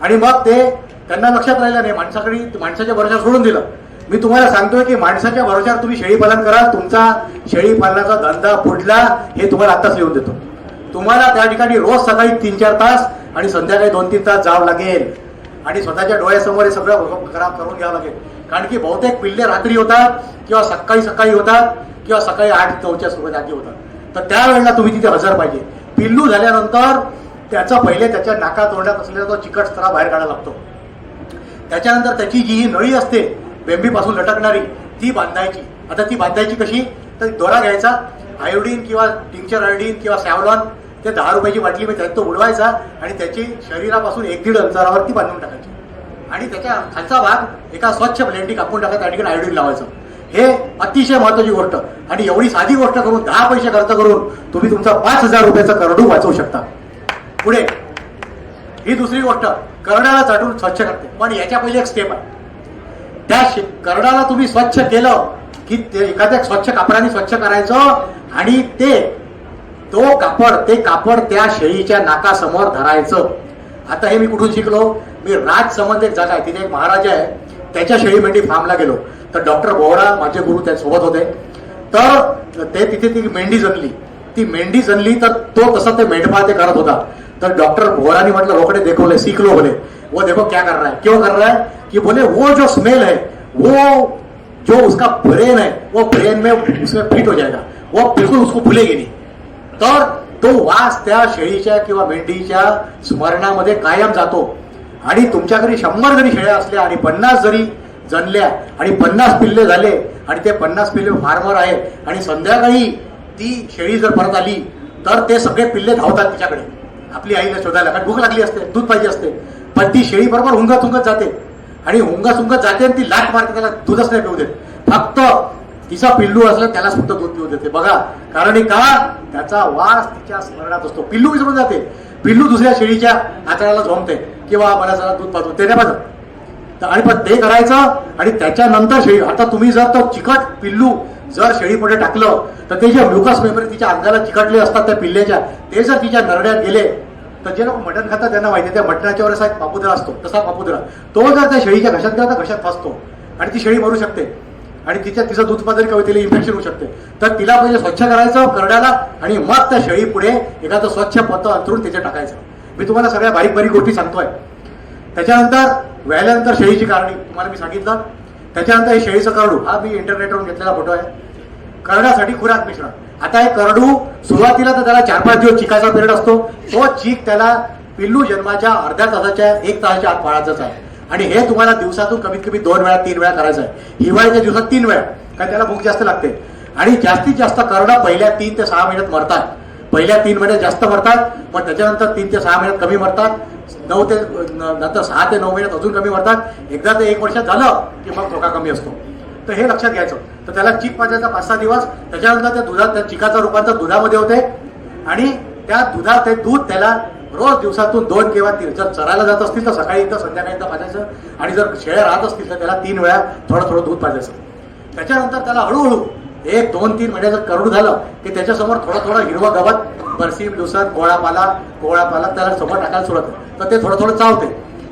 आणि मग ते त्यांना लक्षात राहिलं नाही. माणसाच्या भरोशावर सोडून दिलं. मी तुम्हाला सांगतोय की माणसाच्या भरोश्यावर तुम्ही शेळीपालन करा, तुमचा शेळीपालनाचा धंदा बुडला हे तुम्हाला आत्ताच लिहून देतो. तुम्हाला त्या ठिकाणी रोज सकाळी 3-4 तास आणि संध्याकाळी 2-3 तास जावं लागेल आणि स्वतःच्या डोळ्यासमोर हे सगळं खराब करून घ्यावं लागेल. कारण की बहुतेक पिल्ले रात्री होतात किंवा सकाळी होतात किंवा सकाळी 8-9च्या सुरुवात आधी होतात. तर त्यावेळेला तुम्ही तिथे हजर पाहिजे. पिल्लू झाल्यानंतर त्याचा पहिले त्याच्या नाका तोंडात असलेला तो चिकट स्त्रा बाहेर काढायला लागतो. त्याच्यानंतर त्याची जी ही नळी असते बेंबीपासून लटकणारी ती बांधायची. आता ती बांधायची कशी, तर दोरा घ्यायचा, आयोडीन किंवा टिंक्चर आयोडीन किंवा सॅव्हलॉन ते 10 रुपयाची बाटली मी त्यात तो उडवायचा आणि त्याची शरीरापासून 1-1.5 अंतरावरती बांधून टाकायची आणि त्याच्या खालचा भाग एका स्वच्छ ब्लेंडी कापून टाकायचा, त्या ठिकाणी आयोडीन लावायचं. हे अतिशय महत्वाची गोष्ट आणि एवढी साधी गोष्ट करून 10 पैसे खर्च करून तुम्ही तुमचा 5,000 रुपयाचा करडू वाचवू शकता. पुढे ही दुसरी गोष्ट, करडाला चाटून स्वच्छ करते. पण याच्या पहिले एक स्टेप आहे. त्या करडाला तुम्ही स्वच्छ केलं की ते एखाद्या स्वच्छ कापडाने स्वच्छ करायचं आणि ते कापड त्या शेळीच्या नाकासमोर धरायचं. आता हे मी कुठून शिकलो, मी राजसमंद एक जागा आहे, तिथे एक महाराजा आहे, त्याच्या शेळी मेंढी फार्मला गेलो. तर डॉक्टर बोहरा माझे गुरु त्यासोबत होते. तर ते तिथे ती मेंढी जनली. तर तो तसा ते मेंढपाळ ते करत होता. तर डॉक्टर बोहरानी म्हटलं रोकडे देखो ले, सीख लो बोले, वो देखो क्या कर रहा है, क्यों कर रहा है, कि बोले वो जो स्मेल है वो जो उसका ब्रेन है वो ब्रेन में उसमें फिट हो जाएगा, वो बिल्कुल उसको भूलेगी नहीं. तर तो वास त्या शेळीच्या किंवा मेंढीच्या स्मरणामध्ये कायम जातो. आणि तुमच्या घरी 100 जरी शेळ्या असल्या आणि 50 जरी जनल्या आणि 50 पिल्ले झाले आणि ते 50 पिल्ले फार्मर आहे आणि संध्याकाळी ती शेळी जर परत आली तर ते सगळे पिल्ले धावतात तिच्याकडे आपली आईला शोधायला, कारण भूक लागली असते, दूध पाहिजे असते. पण ती शेळी बरोबर हुंगत जाते आणि हुंगत जाते आणि ती लाट मारते, त्याला दूधच नाही पिऊ देत. फक्त तिचा पिल्लू असलं त्यालाच फक्त दूध पिऊ देते. बघा कारण का, त्याचा वास तिच्या स्मरणात असतो. पिल्लू विसरून जाते. पिल्लू दुसऱ्या शेळीच्या आचाराला झोंबते किंवा मला जरा दूध पाजू, ते नाही पाजत. आणि पण ते करायचं आणि त्याच्यानंतर शेळी. आता तुम्ही जर तो चिकट पिल्लू जर शेळीपुढे टाकलं तर ते जे म्युकस मेमरी तिच्या अंगाला चिकटले असतात त्या पिल्ल्याच्या, ते जर तिच्या नरड्यात गेले तर जे लोक मटण खातात त्यांना माहिती, त्या मटणाच्या वर असा एक पापुद्रा असतो, तसा पापुद्रा तो जर त्या शेळीच्या घशात गेला तर घशात फसतो आणि ती शेळी मरू शकते आणि तिचं दूध जरी कमी तिला इन्फेक्शन होऊ शकते. तर तिला पहिले स्वच्छ करायचं करड्याला आणि मग त्या शेळी पुढे एखादं स्वच्छ पत्तं अंतरून तिथे टाकायचं. मी तुम्हाला सगळ्या बारीक बारीक गोष्टी सांगतोय. त्याच्यानंतर व्याल्यानंतर शेळीची कारणी तुम्हाला मी सांगितलं. त्याच्यानंतर हे शेळीचं करडू, हा मी इंटरनेटवरून घेतलेला फोटो आहे. करड्यासाठी खुराक मिश्रण. आता हे करडू सुरुवातीला तर त्याला 4-5 दिवस चिकाचा पिरियड असतो. तो चीक त्याला पिल्लू जन्माच्या अर्ध्या तासाच्या 1 तासाच्या आत पाळायचाच आहे आणि हे तुम्हाला दिवसातून कमीत कमी 2 वेळा 3 वेळा करायचं आहे. हिवाळ्याच्या दिवसात 3 वेळा, कारण त्याला भूक जास्त लागते. आणि जास्तीत जास्त करडा पहिल्या 3 ते 6 महिन्यात मरतात. पहिल्या 3 महिन्यात जास्त मरतात, पण त्याच्यानंतर 3 ते 6 महिन्यात कमी मरतात. 9 ते नंतर 6 ते 9 महिन्यात अजून कमी मरतात. एकदा ते 1 वर्षात झालं की मग धोका कमी असतो. तर हे लक्षात घ्यायचं. तर त्याला चीक पाजायचा 5-6 दिवस. त्याच्यानंतर त्या दुधात त्या चिकाचं रूपांतर दुधामध्ये होते आणि त्या दुधात ते दूध त्याला रोज दिवसातून 2 किंवा 3, जर चरायला जात असतील तर सकाळी एकदा संध्याकाळी एकदा पाजायचं आणि जर शेळ्या राहत असतील तर त्याला 3 वेळा थोडं दूध पाजायचं. त्याच्यानंतर त्याला हळूहळू 1-2-3 महिने जर करडू झालं की त्याच्यासमोर थोडं हिरवं गवत, बरसी, लुसर, कोळापाला त्याला समोर टाकायला सुरुवात करते. तर ते थोडं चावते,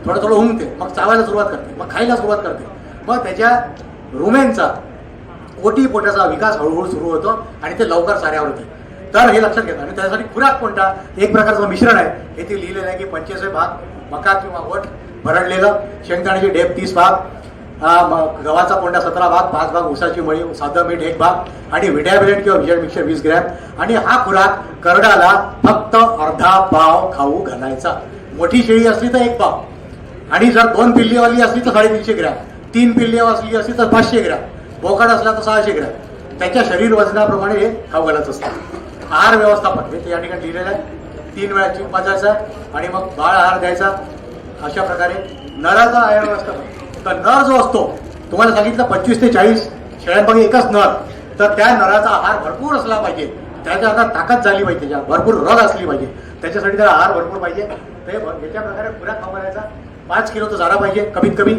थोडं उमते, मग चावायला सुरुवात करते, मग खायला सुरुवात करते. मग त्याच्या रुमेनचा पोटाचा विकास हळूहळू सुरू होतो आणि ते लवकर साऱ्यावर होते. तर हे लक्षात घेतात. आणि त्यासाठी खुराक कोणता, एक प्रकारचं मिश्रण आहे. हे ते लिहिलेलं आहे की 25 भाग मका किंवा वट भरडलेलं, शेंगदाण्याची ढेप 30 भाग, गव्हाचा कोंडा 17 भाग, 5 भाग ऊसाची मळी, साधं मीठ 1 भाग आणि विडॅबिलेट किंवा विजय मिक्सर 20 ग्रॅम. आणि हा खुराक करडाला फक्त अर्धा पाव खाऊ घालायचा. मोठी शेळी असली तर 1 पाव आणि जर 2 पिल्लीवाली असली तर 350 ग्रॅम, 3 पिल्ली असली असली तर 500 ग्रॅम, बोकड असला तर 600 ग्रॅम. त्याच्या शरीर वजनाप्रमाणे हे खाऊ घालायचं असतं. आहार व्यवस्थापन हे या ठिकाणी लिहिलेलं आहे. 3 वेळा चीक पाजायचा आणि मग बाळ आहार द्यायचा. अशा प्रकारे नराचा आहार व्यवस्थापन. तर नर जो असतो तुम्हाला सांगितलं 25 ते 40 शेळ्यांपैकी एकच नर. तर त्या नराचा आहार भरपूर असला पाहिजे, त्याच्या अंगात ताकद झाली पाहिजे, त्याच्या भरपूर रग असली पाहिजे, त्याच्यासाठी त्याला आहार भरपूर पाहिजे. ते याच्या प्रकारे खुराक खाऊ घालायचा. 5 किलो तर झाला पाहिजे कमीत कमी,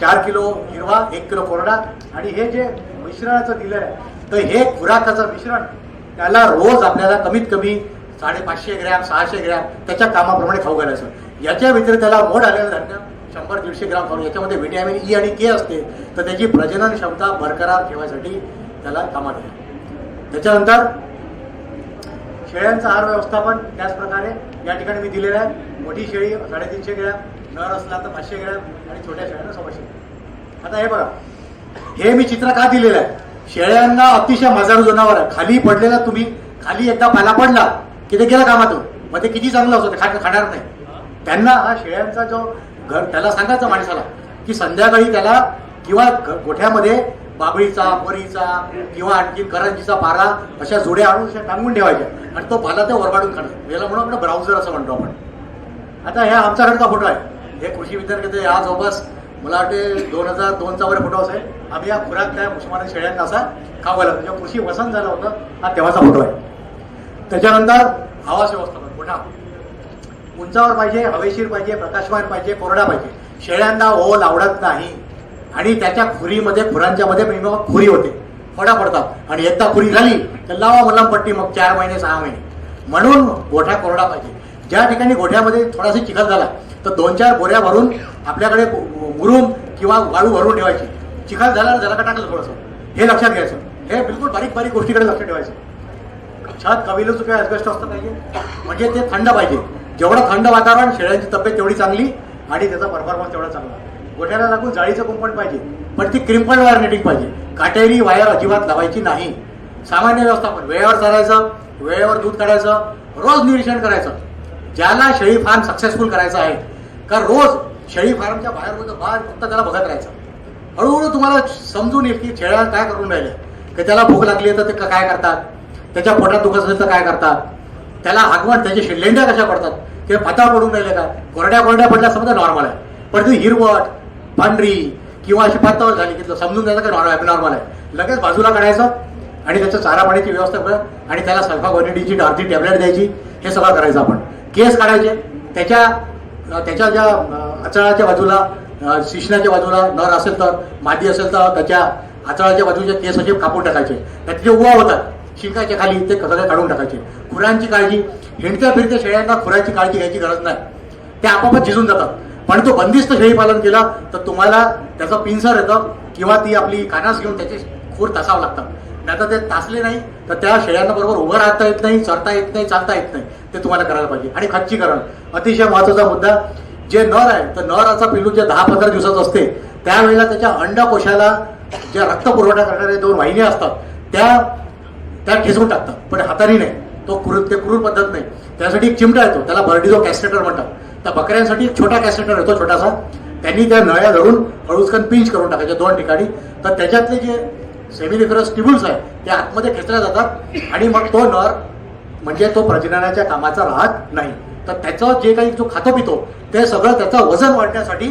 4 किलो हिरवा, 1 किलो कोरडा. आणि हे जे मिश्रणाचं दिलं आहे तर हे खुराकाचं मिश्रण त्याला रोज आपल्याला कमीत कमी 550 ग्रॅम, 600 ग्रॅम त्याच्या कामाप्रमाणे खाऊ घालायचं. याच्या व्यतिरिक्त त्याला मोड आलेलं धान्य 100-150 ग्राम खाऊन याच्यामध्ये व्हिटॅमिन ई आणि के असते, तर त्याची प्रजनन क्षमता बरकरार ठेवायसाठी त्याला कामात येते. त्याच्यानंतर शेळ्यांचं आहार व्यवस्थापन त्याच प्रकारे या ठिकाणी मी दिलेलं आहे. मोठी शेळी 350 ग्रॅम, नर असला तर 500 ग्रॅम आणि छोट्या शेळ्यांना 100 ग्रॅम. आता हे बघा, हे मी चित्र का दिलेलं आहे, शेळ्यांना अतिशय मजारू जनावर आहे. खाली पडलेला तुम्ही खाली एकदा पाला पडला की ते गेला कामातून, मग ते किती चांगलं असतं ते खाणार नाही. त्यांना हा शेळ्यांचा जो घर त्याला सांगायचं माणसाला की संध्याकाळी त्याला किंवा गोठ्यामध्ये बाबळीचा, परीचा किंवा आणखी करंजीचा पाला अशा जोड्या आणून अशा टांगून ठेवायच्या आणि तो पाला ते ओरबाडून खाणार. याला म्हणून आपण ब्राउझर असं म्हणतो आपण. आता हे आमच्याकडचा फोटो आहे, हे कृषी विद्यार्थी या जवळपास मला वाटते 2002चा वगैरे फोटो असेल. आम्ही या खुराक त्या उस्मानाबाद शेळ्यांना असा खाऊ घालत, जेव्हा कृषी वसंत झालं होतं हा तेव्हाचा फोटो आहे. त्याच्यानंतर आवास व्यवस्थापन, मोठा उंचावर पाहिजे, हवेशीर पाहिजे, प्रकाशमान पाहिजे, कोरडा पाहिजे. शेळ्यांना ओल आवडत नाही आणि त्याच्या खुरीमध्ये खुरांच्या मध्ये खुरी होते, फडा पडतात आणि एकदा खुरी झाली तर लावा मलमपट्टी, मग 4 महिने 6 महिने. म्हणून गोठा कोरडा पाहिजे. ज्या ठिकाणी गोठ्यामध्ये थोडासा चिखल झाला तर 2-4 बोऱ्या भरून आपल्याकडे मुरुम किंवा वाळू भरून ठेवायची. चिखल झाला जरा का टाकलं थोडंसं, हे लक्षात घ्यायचं. हे बिलकुल बारीक बारीक गोष्टीकडे लक्ष ठेवायचं. छत कविलं चुक्या ॲडजस्ट असतं पाहिजे, म्हणजे ते थंड पाहिजे. जेवढं थंड वातावरण शेळ्यांची तब्येत तेवढी चांगली आणि त्याचा परफॉर्मन्स तेवढा चांगला. गोठ्याला लागून जाळीचं कुंपण पाहिजे, पण ती क्रिम्पल वायर नेटिंग पाहिजे. काटेरी वायर अजिबात लावायची नाही. सामान्य व्यवस्थापन, वेळेवर चालायचं, वेळेवर दूध काढायचं, रोज निरीक्षण करायचं. ज्याला शेळी फार्म सक्सेसफुल करायचं आहे का रोज शेळी फार्मच्या बाहेर फक्त त्याला बघत राहायचं. हळूहळू तुम्हाला समजून येईल की शेळ्या काय करून राहिले, की त्याला भूक लागली तर ते काय करतात, त्याच्या पोटात दुखत असेल तर काय करतात, त्याला आगवण त्याचे लेंड्या कशा पडतात, ते पातळ पडून राहिले का, कोरड्या पडल्या समजा नॉर्मल आहे, पण ती हिरवट पांढरी किंवा अशी पातळ झाली की समजून जायचं का नॉर्मल आहे. लगेच बाजूला काढायचं आणि त्याचं चारा पाण्याची व्यवस्था कर आणि त्याला सल्फागोनिडीची अर्धी टॅबलेट द्यायची. हे सगळं करायचं आपण. केस काढायचे, त्याच्या ज्या आचळाच्या बाजूला, शिश्नाच्या बाजूला नर असेल तर, मादी असेल तर त्याच्या आचळाच्या बाजूचे केस असे कापून टाकायचे. त्याचे उवा होतात शिंकाच्या खाली ते सगळे काढून टाकायचे. खुरांची काळजी, हिंडत्या फिरत्या शेळ्यांना खुरांची काळजी घ्यायची गरज नाही, ते आपोआपच झिजून जातात. पण तो बंदिस्त शेळी पालन केला तर तुम्हाला त्याचं पिंजर येतं किंवा ती आपली कानास घेऊन त्याचे खूर तासावं लागतं. नाही तर ते तासले नाही तर त्या शेळ्यांना बरोबर उभं राहता येत नाही, चरता येत नाही, चालता येत नाही. ते तुम्हाला करायला पाहिजे. आणि खच्चीकरण अतिशय महत्वाचा मुद्दा. जे नर आहे तर नराचा पिल्लू जे 10-15 दिवसाचं असते त्यावेळेला त्याच्या अंडकोशाला ज्या रक्त पुरवठा करणाऱ्या 2 वाहिन्या असतात त्या ठेचून टाकतात, पण हाताने नाही. ते क्रूर पद्धत नाही. त्यासाठी एक चिमटा येतो, त्याला बर्डिझो कॅस्टेटर म्हणतात. त्या बकऱ्यांसाठी एक छोटा कॅस्टेटर येतो छोटासा, त्यांनी त्या नळ्या धरून हळूचकन पिंच करून टाकायच्या 2 ठिकाणी. तर त्याच्यातले जे सेमिलिफरस ट्युब्यूल्स आहे ते आतमध्ये खेचल्या जातात आणि मग तो नर म्हणजे तो प्रजननाच्या कामाचा राहत नाही. तर त्याचं जे काही जो खातो पितो ते सगळं त्याचं वजन वाढण्यासाठी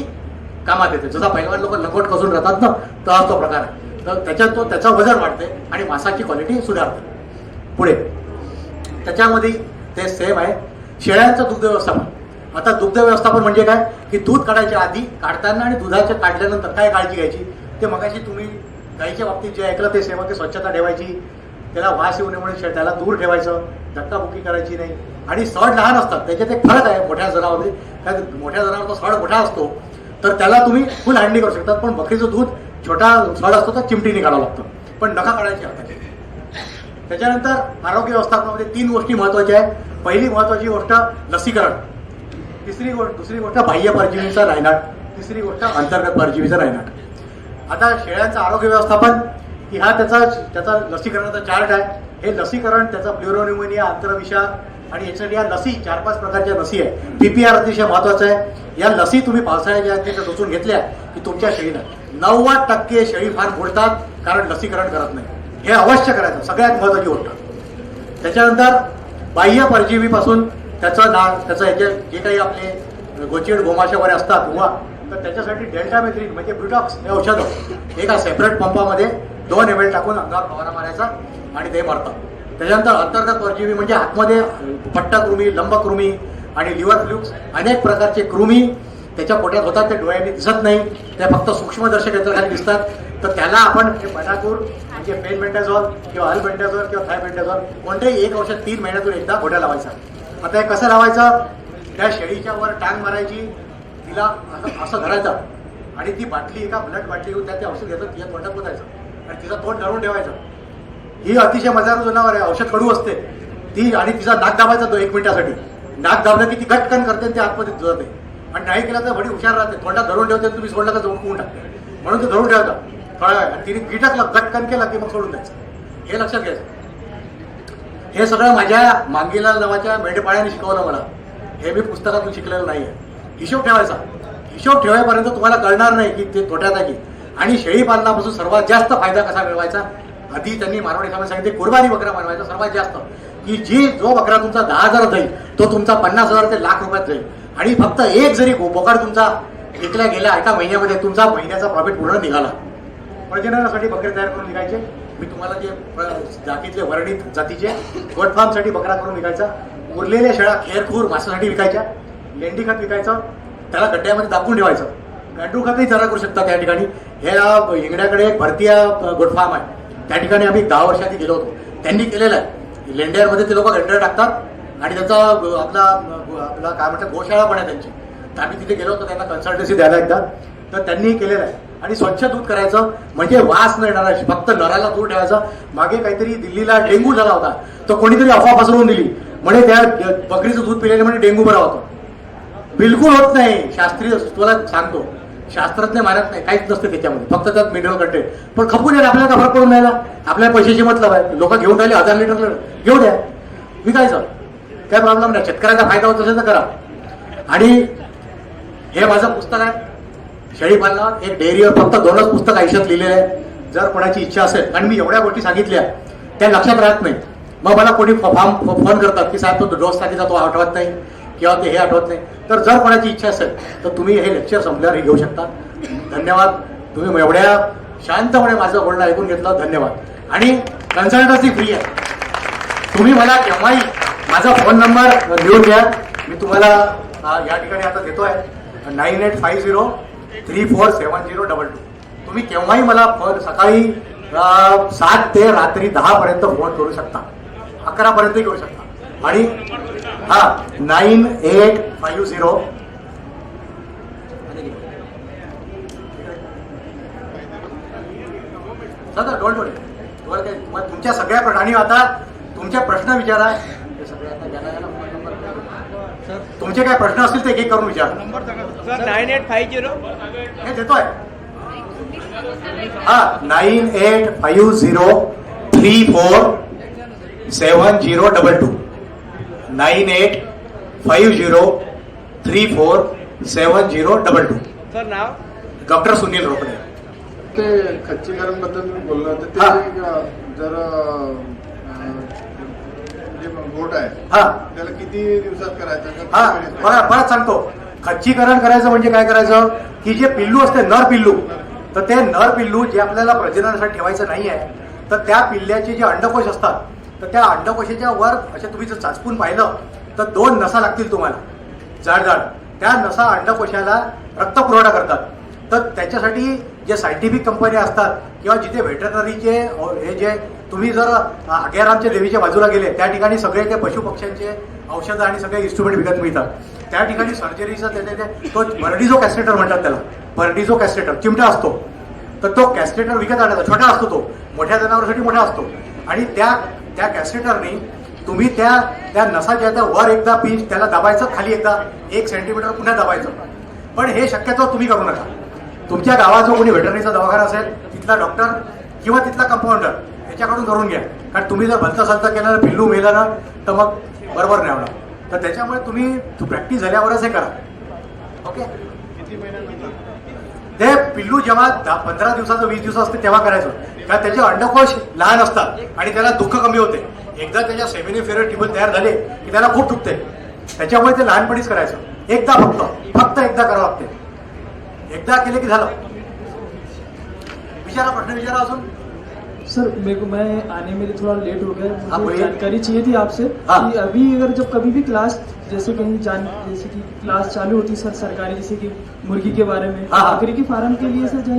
कामात येते. जसा पहिलवान लोक लंगोट कसून राहतात ना, तर तो प्रकार आहे. तर त्याच्यात त्याचं वजन वाढते आणि मांसाची क्वालिटी सुधारते. पुढे त्याच्यामध्ये ते सेम आहे शेळ्यांचं दुग्ध व्यवस्थापन. आता दुग्ध व्यवस्थापन म्हणजे काय की दूध काढायच्या आधी, काढताना आणि दुधाच्या काढल्यानंतर काय काळजी घ्यायची ते मगाशी तुम्ही गाईच्या बाबतीत जे ऐकलं ते सेम. ते स्वच्छता ठेवायची, त्याला वास येऊ नये म्हणून त्याला दूर ठेवायचं, धक्काबुक्की करायची नाही. आणि सड लहान असतात त्याच्यात एक फरक आहे मोठ्या जनावरमध्ये. त्या मोठ्या जनावरचा सड मोठा असतो तर त्याला तुम्ही फुल हँडली करू शकतात, पण बकरीचं दूध छोटा सड असतो तर चिमटीने काढावं लागतं, पण नखा काढायची हाताची. त्याच्यानंतर आरोग्य व्यवस्थापनामध्ये 3 गोष्टी महत्वाच्या आहेत. पहिली महत्वाची गोष्ट लसीकरण, दुसरी गोष्ट बाह्य परजीवीचा रायनाट, तिसरी गोष्ट अंतर्गत परजीवीचा रायनाट. आता शेळ्यांचं आरोग्य व्यवस्थापन की हा त्याचा लसीकरणाचा चार्ट आहे. हे लसीकरण त्याचा प्ल्युरोन्युमोनिया, आंतरविषा आणि याच्यासाठी या लसी 4-5 प्रकारच्या लसी आहे. PPR अतिशय महत्वाचं आहे. या लसी तुम्ही पावसाळ्याच्या आधी टोचून घेतल्या की तुमच्या शेळीला 90% शेळी फार बोलतात कारण लसीकरण करत नाही. हे अवश्य करायचं, सगळ्यात महत्वाची गोष्ट. त्याच्यानंतर बाह्य परजीवीपासून त्याचं जे काही आपले गोचिड गोमाशा वगैरे असतात उवा, तर त्याच्यासाठी डेल्टामेथ्रिन म्हणजे ब्रुटॉक्स हे औषधं एका सेपरेट पंपामध्ये 2 ml टाकून अंगावर फवारा मारायचा आणि ते मरतात. त्याच्यानंतर अंतर्गत परजीवी म्हणजे आतमध्ये पट्टकृमी, लंबकृमी आणि लिव्हर फ्लुक्स अनेक प्रकारचे कृमी त्याच्या पोटात होतात. ते डोळ्यांनी दिसत नाही, ते फक्त सूक्ष्मदर्शक यंत्राखाली दिसतात. तर त्याला आपण बॅडाकूर म्हणजे फेनबेंडाझोल किंवा अल्बेंडाझोल किंवा थायबेंडाझोल कोणतेही एक औषध 3 महिन्यातून एकदा घोड्या लावायचा. आता हे कसं लावायचं, त्या शेळीच्या वर टांग मारायची, तिला असं धरायचं आणि ती बाटली एका ब्लड बाटली घेऊन त्यात ते औषध घ्यायचं, तिच्या तोंडात पोचायचं आणि तिचं तोंड धरून ठेवायचं. ही अतिशय मजादार जनावर आहे, औषध कडू असते ती, आणि तिचा नाक दाबायचा तो 1 मिनिटासाठी. नाक दाबलं की ती गटकन करते आणि ती आतमध्ये जाते, आणि नाही केला तर बडी हुशार राहते, तोंडात धरून ठेवते, तुम्ही सोडला तर जोडून टाकते, म्हणून ते धरून ठेवता थोडा वेळ, आणि तिने गिटकलं गटकन केलं की मग सोडून द्यायचं. हे लक्षात घ्यायचं. हे सगळं माझ्या मांगीलाल नावाच्या मेंढपाळ्याने शिकवलं मला. हे मी पुस्तकातून शिकलेलं नाही आहे. हिशोब ठेवायचा. हिशोब ठेवायपर्यंत तुम्हाला कळणार नाही की ते तोट्यात आहे की. आणि शेळी पालनापासून सर्वात जास्त फायदा कसा मिळवायचा, आधी त्यांनी मारवाडी साहेबांनी सांगितले कुर्बानी बकरा बनवायचा सर्वात जास्त, की जो बकरा तुमचा 10,000 जाईल तो तुमचा 50,000 ते लाख रुपयात जाईल. आणि फक्त एक जरी बोकड तुमचा विकला गेला एका महिन्यामध्ये, तुमचा महिन्याचा प्रॉफिट पूर्ण निघाला. प्रजननासाठी बकरे तयार करून विकायचे. मी तुम्हाला जे जातीतले वर्णित जातीचे गोट फार्मसाठी बकरा करून विकायचा. उरलेल्या शेळ्या खेरखूर मासासाठी विकायच्या. लेंडी खत विकायचं, त्याला गड्ड्यामध्ये दाबून ठेवायचं. गांडूळ खतही तयार करू शकता त्या ठिकाणी. हे हिंगण्याकडे एक भारतीय गोट फार्म आहे, त्या ठिकाणी आम्ही 10 वर्षांनी गेलो होतो. त्यांनी केलेलं आहे. लेंड्यामध्ये ते लोक गड्डे टाकतात आणि त्याचा आपला काय म्हणतात गोशाळा पण आहे त्यांची. तर आम्ही तिथे गेलो होतो त्यांना कन्सल्टन्सी द्यायला एकदा. तर त्यांनी केलेलं आहे. आणि स्वच्छ दूध करायचं, म्हणजे वास न येणार, फक्त नराला दूर ठेवायचं. मागे काहीतरी दिल्लीला डेंग्यू झाला होता, तर कोणीतरी अफवा पसरवून दिली, म्हणजे त्या बकरीचं दूध पिल्याने म्हणजे डेंग्यू बरा होतो. बिलकुल होत नाही. शास्त्रीय तुला सांगतो, शास्त्रज्ञ मानत नाही, काहीच नसते त्याच्यामध्ये, फक्त त्यात मिनरल कंटेंट. पण खपून येईल, आपल्याला फरक पडून राहिला. आपल्याला पैशाची मतलब आहे. लोक घेऊन राहिले 1000 लिटर, घेऊ द्या, विकायचं, काय प्रॉब्लेम नाही. शेतकऱ्याचा फायदा होत असेल तर करा. आणि हे माझं पुस्तक आहे शेळी पालनावर. एक डेअरीवर फक्त 2च पुस्तक आयुष्यात लिहिलेले आहे. जर कोणाची इच्छा असेल, आणि मी एवढ्या गोष्टी सांगितल्या त्या लक्षात राहत नाही, मग मला कोणी फोन करतात की साहेब तो डोस सांगितला तो आठवत नाही किंवा ते हे आठवत नाही. तर जर कोणाची इच्छा असेल तर तुम्ही हे लेक्चर संपल्यावर हे घेऊ शकता. धन्यवाद. तुम्ही एवढ्या शांतपणे माझं बोलणं ऐकून घेतलं, धन्यवाद. आणि कन्सल्टन्सी फ्री आहे. तुम्ही मला केव्हाही माझा फोन नंबर लिहून घ्या, मी तुम्हाला या ठिकाणी आता देतोय 9850347022. तुम्ही केव्हाही मला फोन सकाळी 7 ते रात्री 10 पर्यंत फोन करू शकता, 11 पर्यंतही करू शकता. आणि 9850 सर डोंट वरी. तुम्हाला काय तुमच्या सगळ्या प्रश्न, आणि आता तुमच्या प्रश्न विचारा. हे सगळे आता तुमचे काय प्रश्न असतील ते एक करून विचारा. 9850 हे देतोय. 9850347022 9850347022. सर नाव डॉक्टर सुनील रोकडे. ते खच्चीकरण बद्दल तुम्ही बोलला तर हा. ते जर जे गोट आहे हा त्याला किती दिवसात करायचं हा परत सांगतो. खच्चीकरण करायचं म्हणजे काय करायचं, की जे पिल्लू असते नर पिल्लू, तर ते नर पिल्लू जे आपल्याला प्रजननासाठी ठेवायचं नाही आहे, तर त्या पिल्ल्याचे जे अंडकोश असतात, तर त्या अंडकोशाच्या वर अशा तुम्ही जर चाचपून पाहिलं तर 2 नसा लागतील तुम्हाला, जाड जाड. त्या नसा अंडकोशाला रक्तपुरवठा करतात. तर त्याच्यासाठी जे सायंटिफिक कंपन्या असतात किंवा जिथे व्हेटरनरीचे हे जे तुम्ही जर आग्यारामच्या देवीच्या बाजूला गेले, त्या ठिकाणी सगळे ते पशुपक्ष्यांचे औषधं आणि सगळे इन्स्ट्रुमेंट विकत मिळतात. त्या ठिकाणी सर्जरीचा तो बर्डिझो कॅस्टेटर म्हणतात त्याला, बर्डिझो कॅस्टेटर चिमटा असतो. तर तो कॅस्टेटर विकत आणायचा, छोटा असतो तो, मोठ्या जनावरांसाठी मोठा असतो. आणि त्या कॅस्टेटरने तुम्ही त्या नसाच्या त्या वर एकदा पिंच त्याला दाबायचं, खाली एकदा 1 सेंटीमीटर पुन्हा दाबायचं. पण हे शक्यतो तुम्ही करू नका. तुमच्या गावात जो कोणी व्हेटरनरीचा दवाखाना असेल, तिथला डॉक्टर किंवा तिथला कंपाऊंडर त्याच्याकडून करून घ्या. कारण तुम्ही जर भलतं सलतं केलं, पिल्लू मेलं ना, तर मग बरोबर नाही होणार. तर त्याच्यामुळे तुम्ही प्रॅक्टिस झाल्यावरच हे करा. ओके. ते पिल्लू जेव्हा 15 दिवसाचं 20 दिवस असते तेव्हा करायचं, कारण त्याचे अंडकोश लहान असतात आणि त्याला दुःख कमी होते. एकदा त्याच्या सेमिनिफेरस ट्यूबल तयार झाले की त्याला खूप दुखते. त्याच्यामुळे ते लहानपणीच करायचं. एकदा फक्त एकदा करावं लागते. एकदा केले की झालं. विचारा, प्रश्न विचारा अजून. सर मैं आने में थोड़ा लेट हो गया, हाँ, मुझे बोलिए। जानकारी चाहिए थी आपसे हाँ। कि अभी अगर जब कभी भी क्लास जैसे कि क्लास चालू होती सर सरकारी, जैसे कि मुर्गी के बारे में, हाँ। बकरी के फार्म के लिए सर जहाँ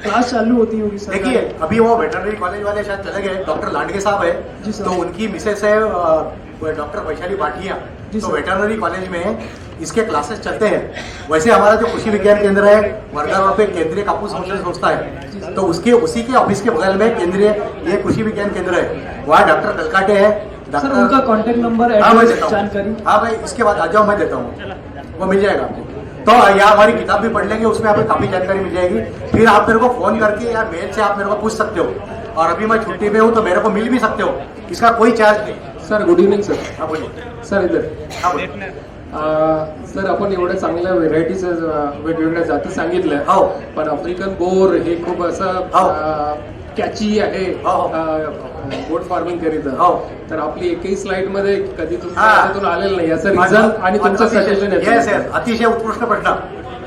क्लास चालू होती होगी सर? देखिए, अभी वो वेटरनरी कॉलेज वाले शायद चले गए. डॉक्टर लांडगे साहब जी है, सर। तो उनकी मिसेस है डॉक्टर वैशाली भाटिया. जी तो सर। वेटरनरी कॉलेज में इसके क्लासेस चलते हैं। वैसे हमारा जो कृषि विज्ञान केंद्र है वर्धा रोड पे केंद्रीय कापूस संशोधन संस्था है, तो उसी के ऑफिस के बगल में केंद्रीय ये कृषि विज्ञान केंद्र है। वहाँ डॉक्टर कलकाटे है, सर उनका कांटेक्ट नंबर हाँ मैं एड्रेस देता हूँ। जानकारी। हाँ भाई इसके बाद आ जाओ, मैं देता हूँ, वो मिल जाएगा आपको। तो यहाँ हमारी किताब भी पढ़ लेंगे, उसमें आपको काफी जानकारी मिल जाएगी। फिर आप मेरे को फोन करके या मेल से आप मेरे को पूछ सकते हो, और अभी मैं छुट्टी में हूँ तो मेरे को मिल भी सकते हो, इसका कोई चार्ज नहीं। Sir good evening sir. हाँ बोलिए. सर इधर हाँ बोलिए. सर आपण एवढ्या चांगल्या व्हेरायटीज वेगवेगळ्या जाती सांगितल्या, हो. पण आफ्रिकन बोर हे खूप हो. असं कॅची आहे हो. गोट फार्मिंग करिता. हो. तर आपली एकही स्लाइड मध्ये कधी तुमच्या हा. हातातून आलेलं नाही याचं रिझन आणि तुमचं सजेशन येस येस, अतिशय उत्कृष्ट प्रश्न.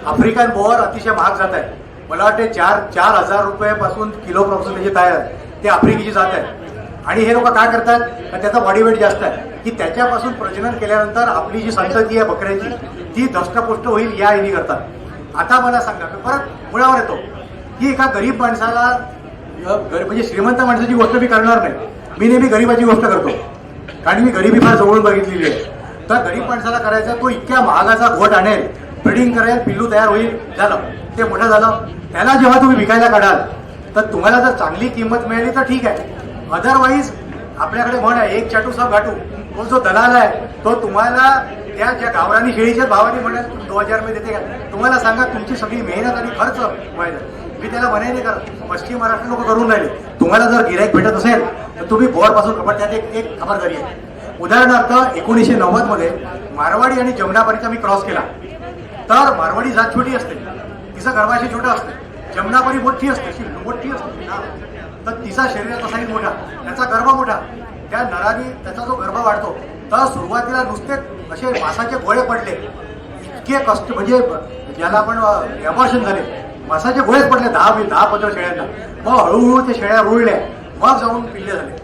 आफ्रिकन बोअर अतिशय महाग जात आहे. मला वाटते 4,000 रुपयापासून किलोपासून त्याची तयार आहे, ते आफ्रिकेची जात आहे. आणि हे लोक काय करतात, तर त्याचा बॉडी वेट जास्त आहे की त्याच्यापासून प्रजनन केल्यानंतर आपली जी संतती आहे बकऱ्याची ती धष्टपुष्ट होईल या याने करतात. आता मला सांगा, मी परत मुळावर येतो की एका गरीब माणसाला म्हणजे श्रीमंत माणसाची गोष्ट मी करणार नाही, मी नेहमी गरीबाची गोष्ट करतो, कारण मी गरिबी फार जवळून बघितलेली आहे. तर गरीब माणसाला करायचा, तो इतक्या महागाचा घोट आणेल, ब्रीडिंग करेल, पिल्लू तयार होईल, झालं ते मोठं झालं. त्याला जेव्हा तुम्ही विकायला काढाल तर तुम्हाला जर चांगली किंमत मिळाली तर ठीक आहे. अदरवाईज आपल्याकडे म्हण आहे, एक चाटू सब घाटू. तो जो दलाल आहे तो तुम्हाला त्या ज्या गावरानी शेळीच्याच भावाने म्हणेल 2000 मध्ये देते का. तुम्हाला सांगा, तुमची सगळी मेहनत आणि खर्च व्हायला. मी त्याला म्हणाय नाही करत, पश्चिम महाराष्ट्र लोक करून राहिले. तुम्हाला जर गिराईक भेटत असेल तर तुम्ही बोरपासून खबर. त्यात एक खबरदारी आहे. उदाहरणार्थ 1990 मध्ये मारवाडी आणि जमनापरीचा मी क्रॉस केला. तर मारवाडी जात छोटी असते, तिचं गर्भाशय छोटं असते. जमनापरी मोठी असते, मोठी असते, तर तिचा शरीराचा साईज मोठा, त्याचा गर्भ मोठा. त्या नराने त्याचा जो गर्भ वाढतो, तर सुरुवातीला नुसते असे मासाचे गोळे पडले, इतके कष्ट, म्हणजे ज्याला आपण अबॉर्शन झाले, मासाचे गोळेच पडले 10-15 शेळ्यांना. मग हळूहळू ते शेळ्या रुळल्या, मग जाऊन पिल्ले झाले.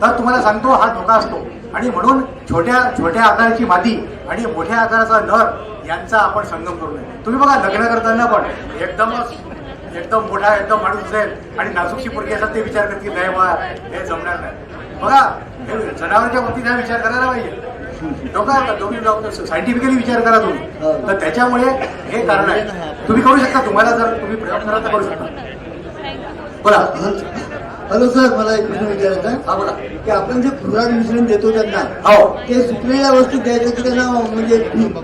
तर तुम्हाला सांगतो, हा धोका असतो. आणि म्हणून छोट्या आकाराची मादी आणि मोठ्या आकाराचा नर यांचा आपण संगम करू नये. तुम्ही बघा, लग्न करताना पण एकदम मोठा, एकदम माणूस असेल आणि नाजूकशी पोरगी असेल, ते विचार करतील नाही बा हे जमणार नाही. बघा, हे जनावरांच्या बाबतीत हा विचार करायला पाहिजे. दोघी सायंटिफिकली विचार करा तुम्ही. तर त्याच्यामुळे हे कारण आहे. तुम्ही करू शकता, तुम्हाला जर तुम्ही प्रयोग कराल तर करू शकता. बोला. हॅलो सर, मला एक प्रश्न विचारायचा आहे. हा बोला. की आपण जे खुराक मिश्रण देतो त्यांना, हो, ते सुकलेल्या वस्तू द्यायचं की त्यांना म्हणजे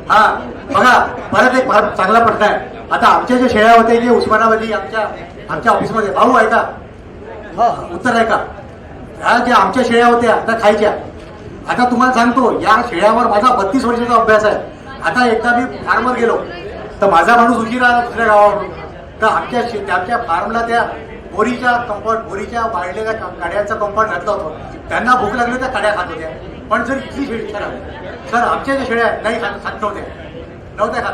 हा बघा, परत एक फार चांगला प्रश्न आहे. आता आमच्या ज्या शेळ्या होत्या, जे उस्मानाबादी आमच्या ऑफिसमध्ये, भाऊ आहे का, उत्तर आहे का, ह्या ज्या आमच्या शेळ्या होत्या त्या खायच्या. आता तुम्हाला सांगतो, या शेळ्यावर माझा 32 वर्षाचा अभ्यास आहे. आता एकदा मी फार्मवर गेलो तर माझा माणूस उशिरा आला दुसऱ्या गावावरून. तर त्याच्या फार्मला त्या बोरीच्या वाढलेल्या काड्यांचा कंपाऊंड घातलं होतं. त्यांना भूक लागली, त्या काड्या खात होत्या. पण जर इथली शेळी सर आमच्या ज्या शेळ्या नाही खात नव्हत्या खात.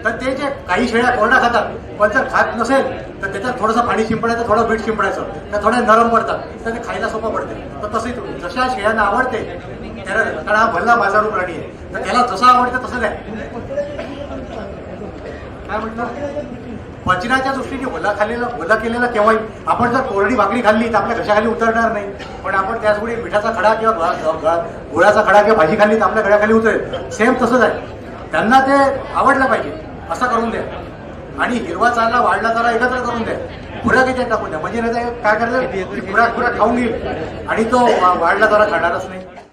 तर ते जे काही शेळ्या कोरडा खातात, पण जर खात नसेल तर त्याच्यात थोडंसं पाणी शिंपडायचं, थोडं मीठ शिंपडायचं, तर थोड्या नरम पडतात, तर ते खायला सोपं पडते. तर तसंही तुम्ही जशा शेळ्यांना आवडते त्याला, कारण हा भल्ला बाजारू प्राणी आहे, तर त्याला जसं आवडतं तसं द्या. काय म्हटलं, पचनाच्या दृष्टीने ओला केलेला केव्हाही. आपण जर कोरडी भाकरी खाल्ली तर आपल्या घशाखाली उतरणार नाही, पण आपण त्याचवेळी मिठाचा खडा किंवा गुळाचा खडा किंवा भाजी खाल्ली तर आपल्या गळ्याखाली उतरेल. सेम तसंच आहे. त्यांना ते आवडलं पाहिजे असं करून द्या. आणि हिरवा चालला, वाढला चालला एकत्र करून द्या. खुराक याच्यात टाकून द्या, म्हणजे नाही काय करायचं, खुराक खाऊन घेईल आणि तो वाढला जरा खाणारच नाही.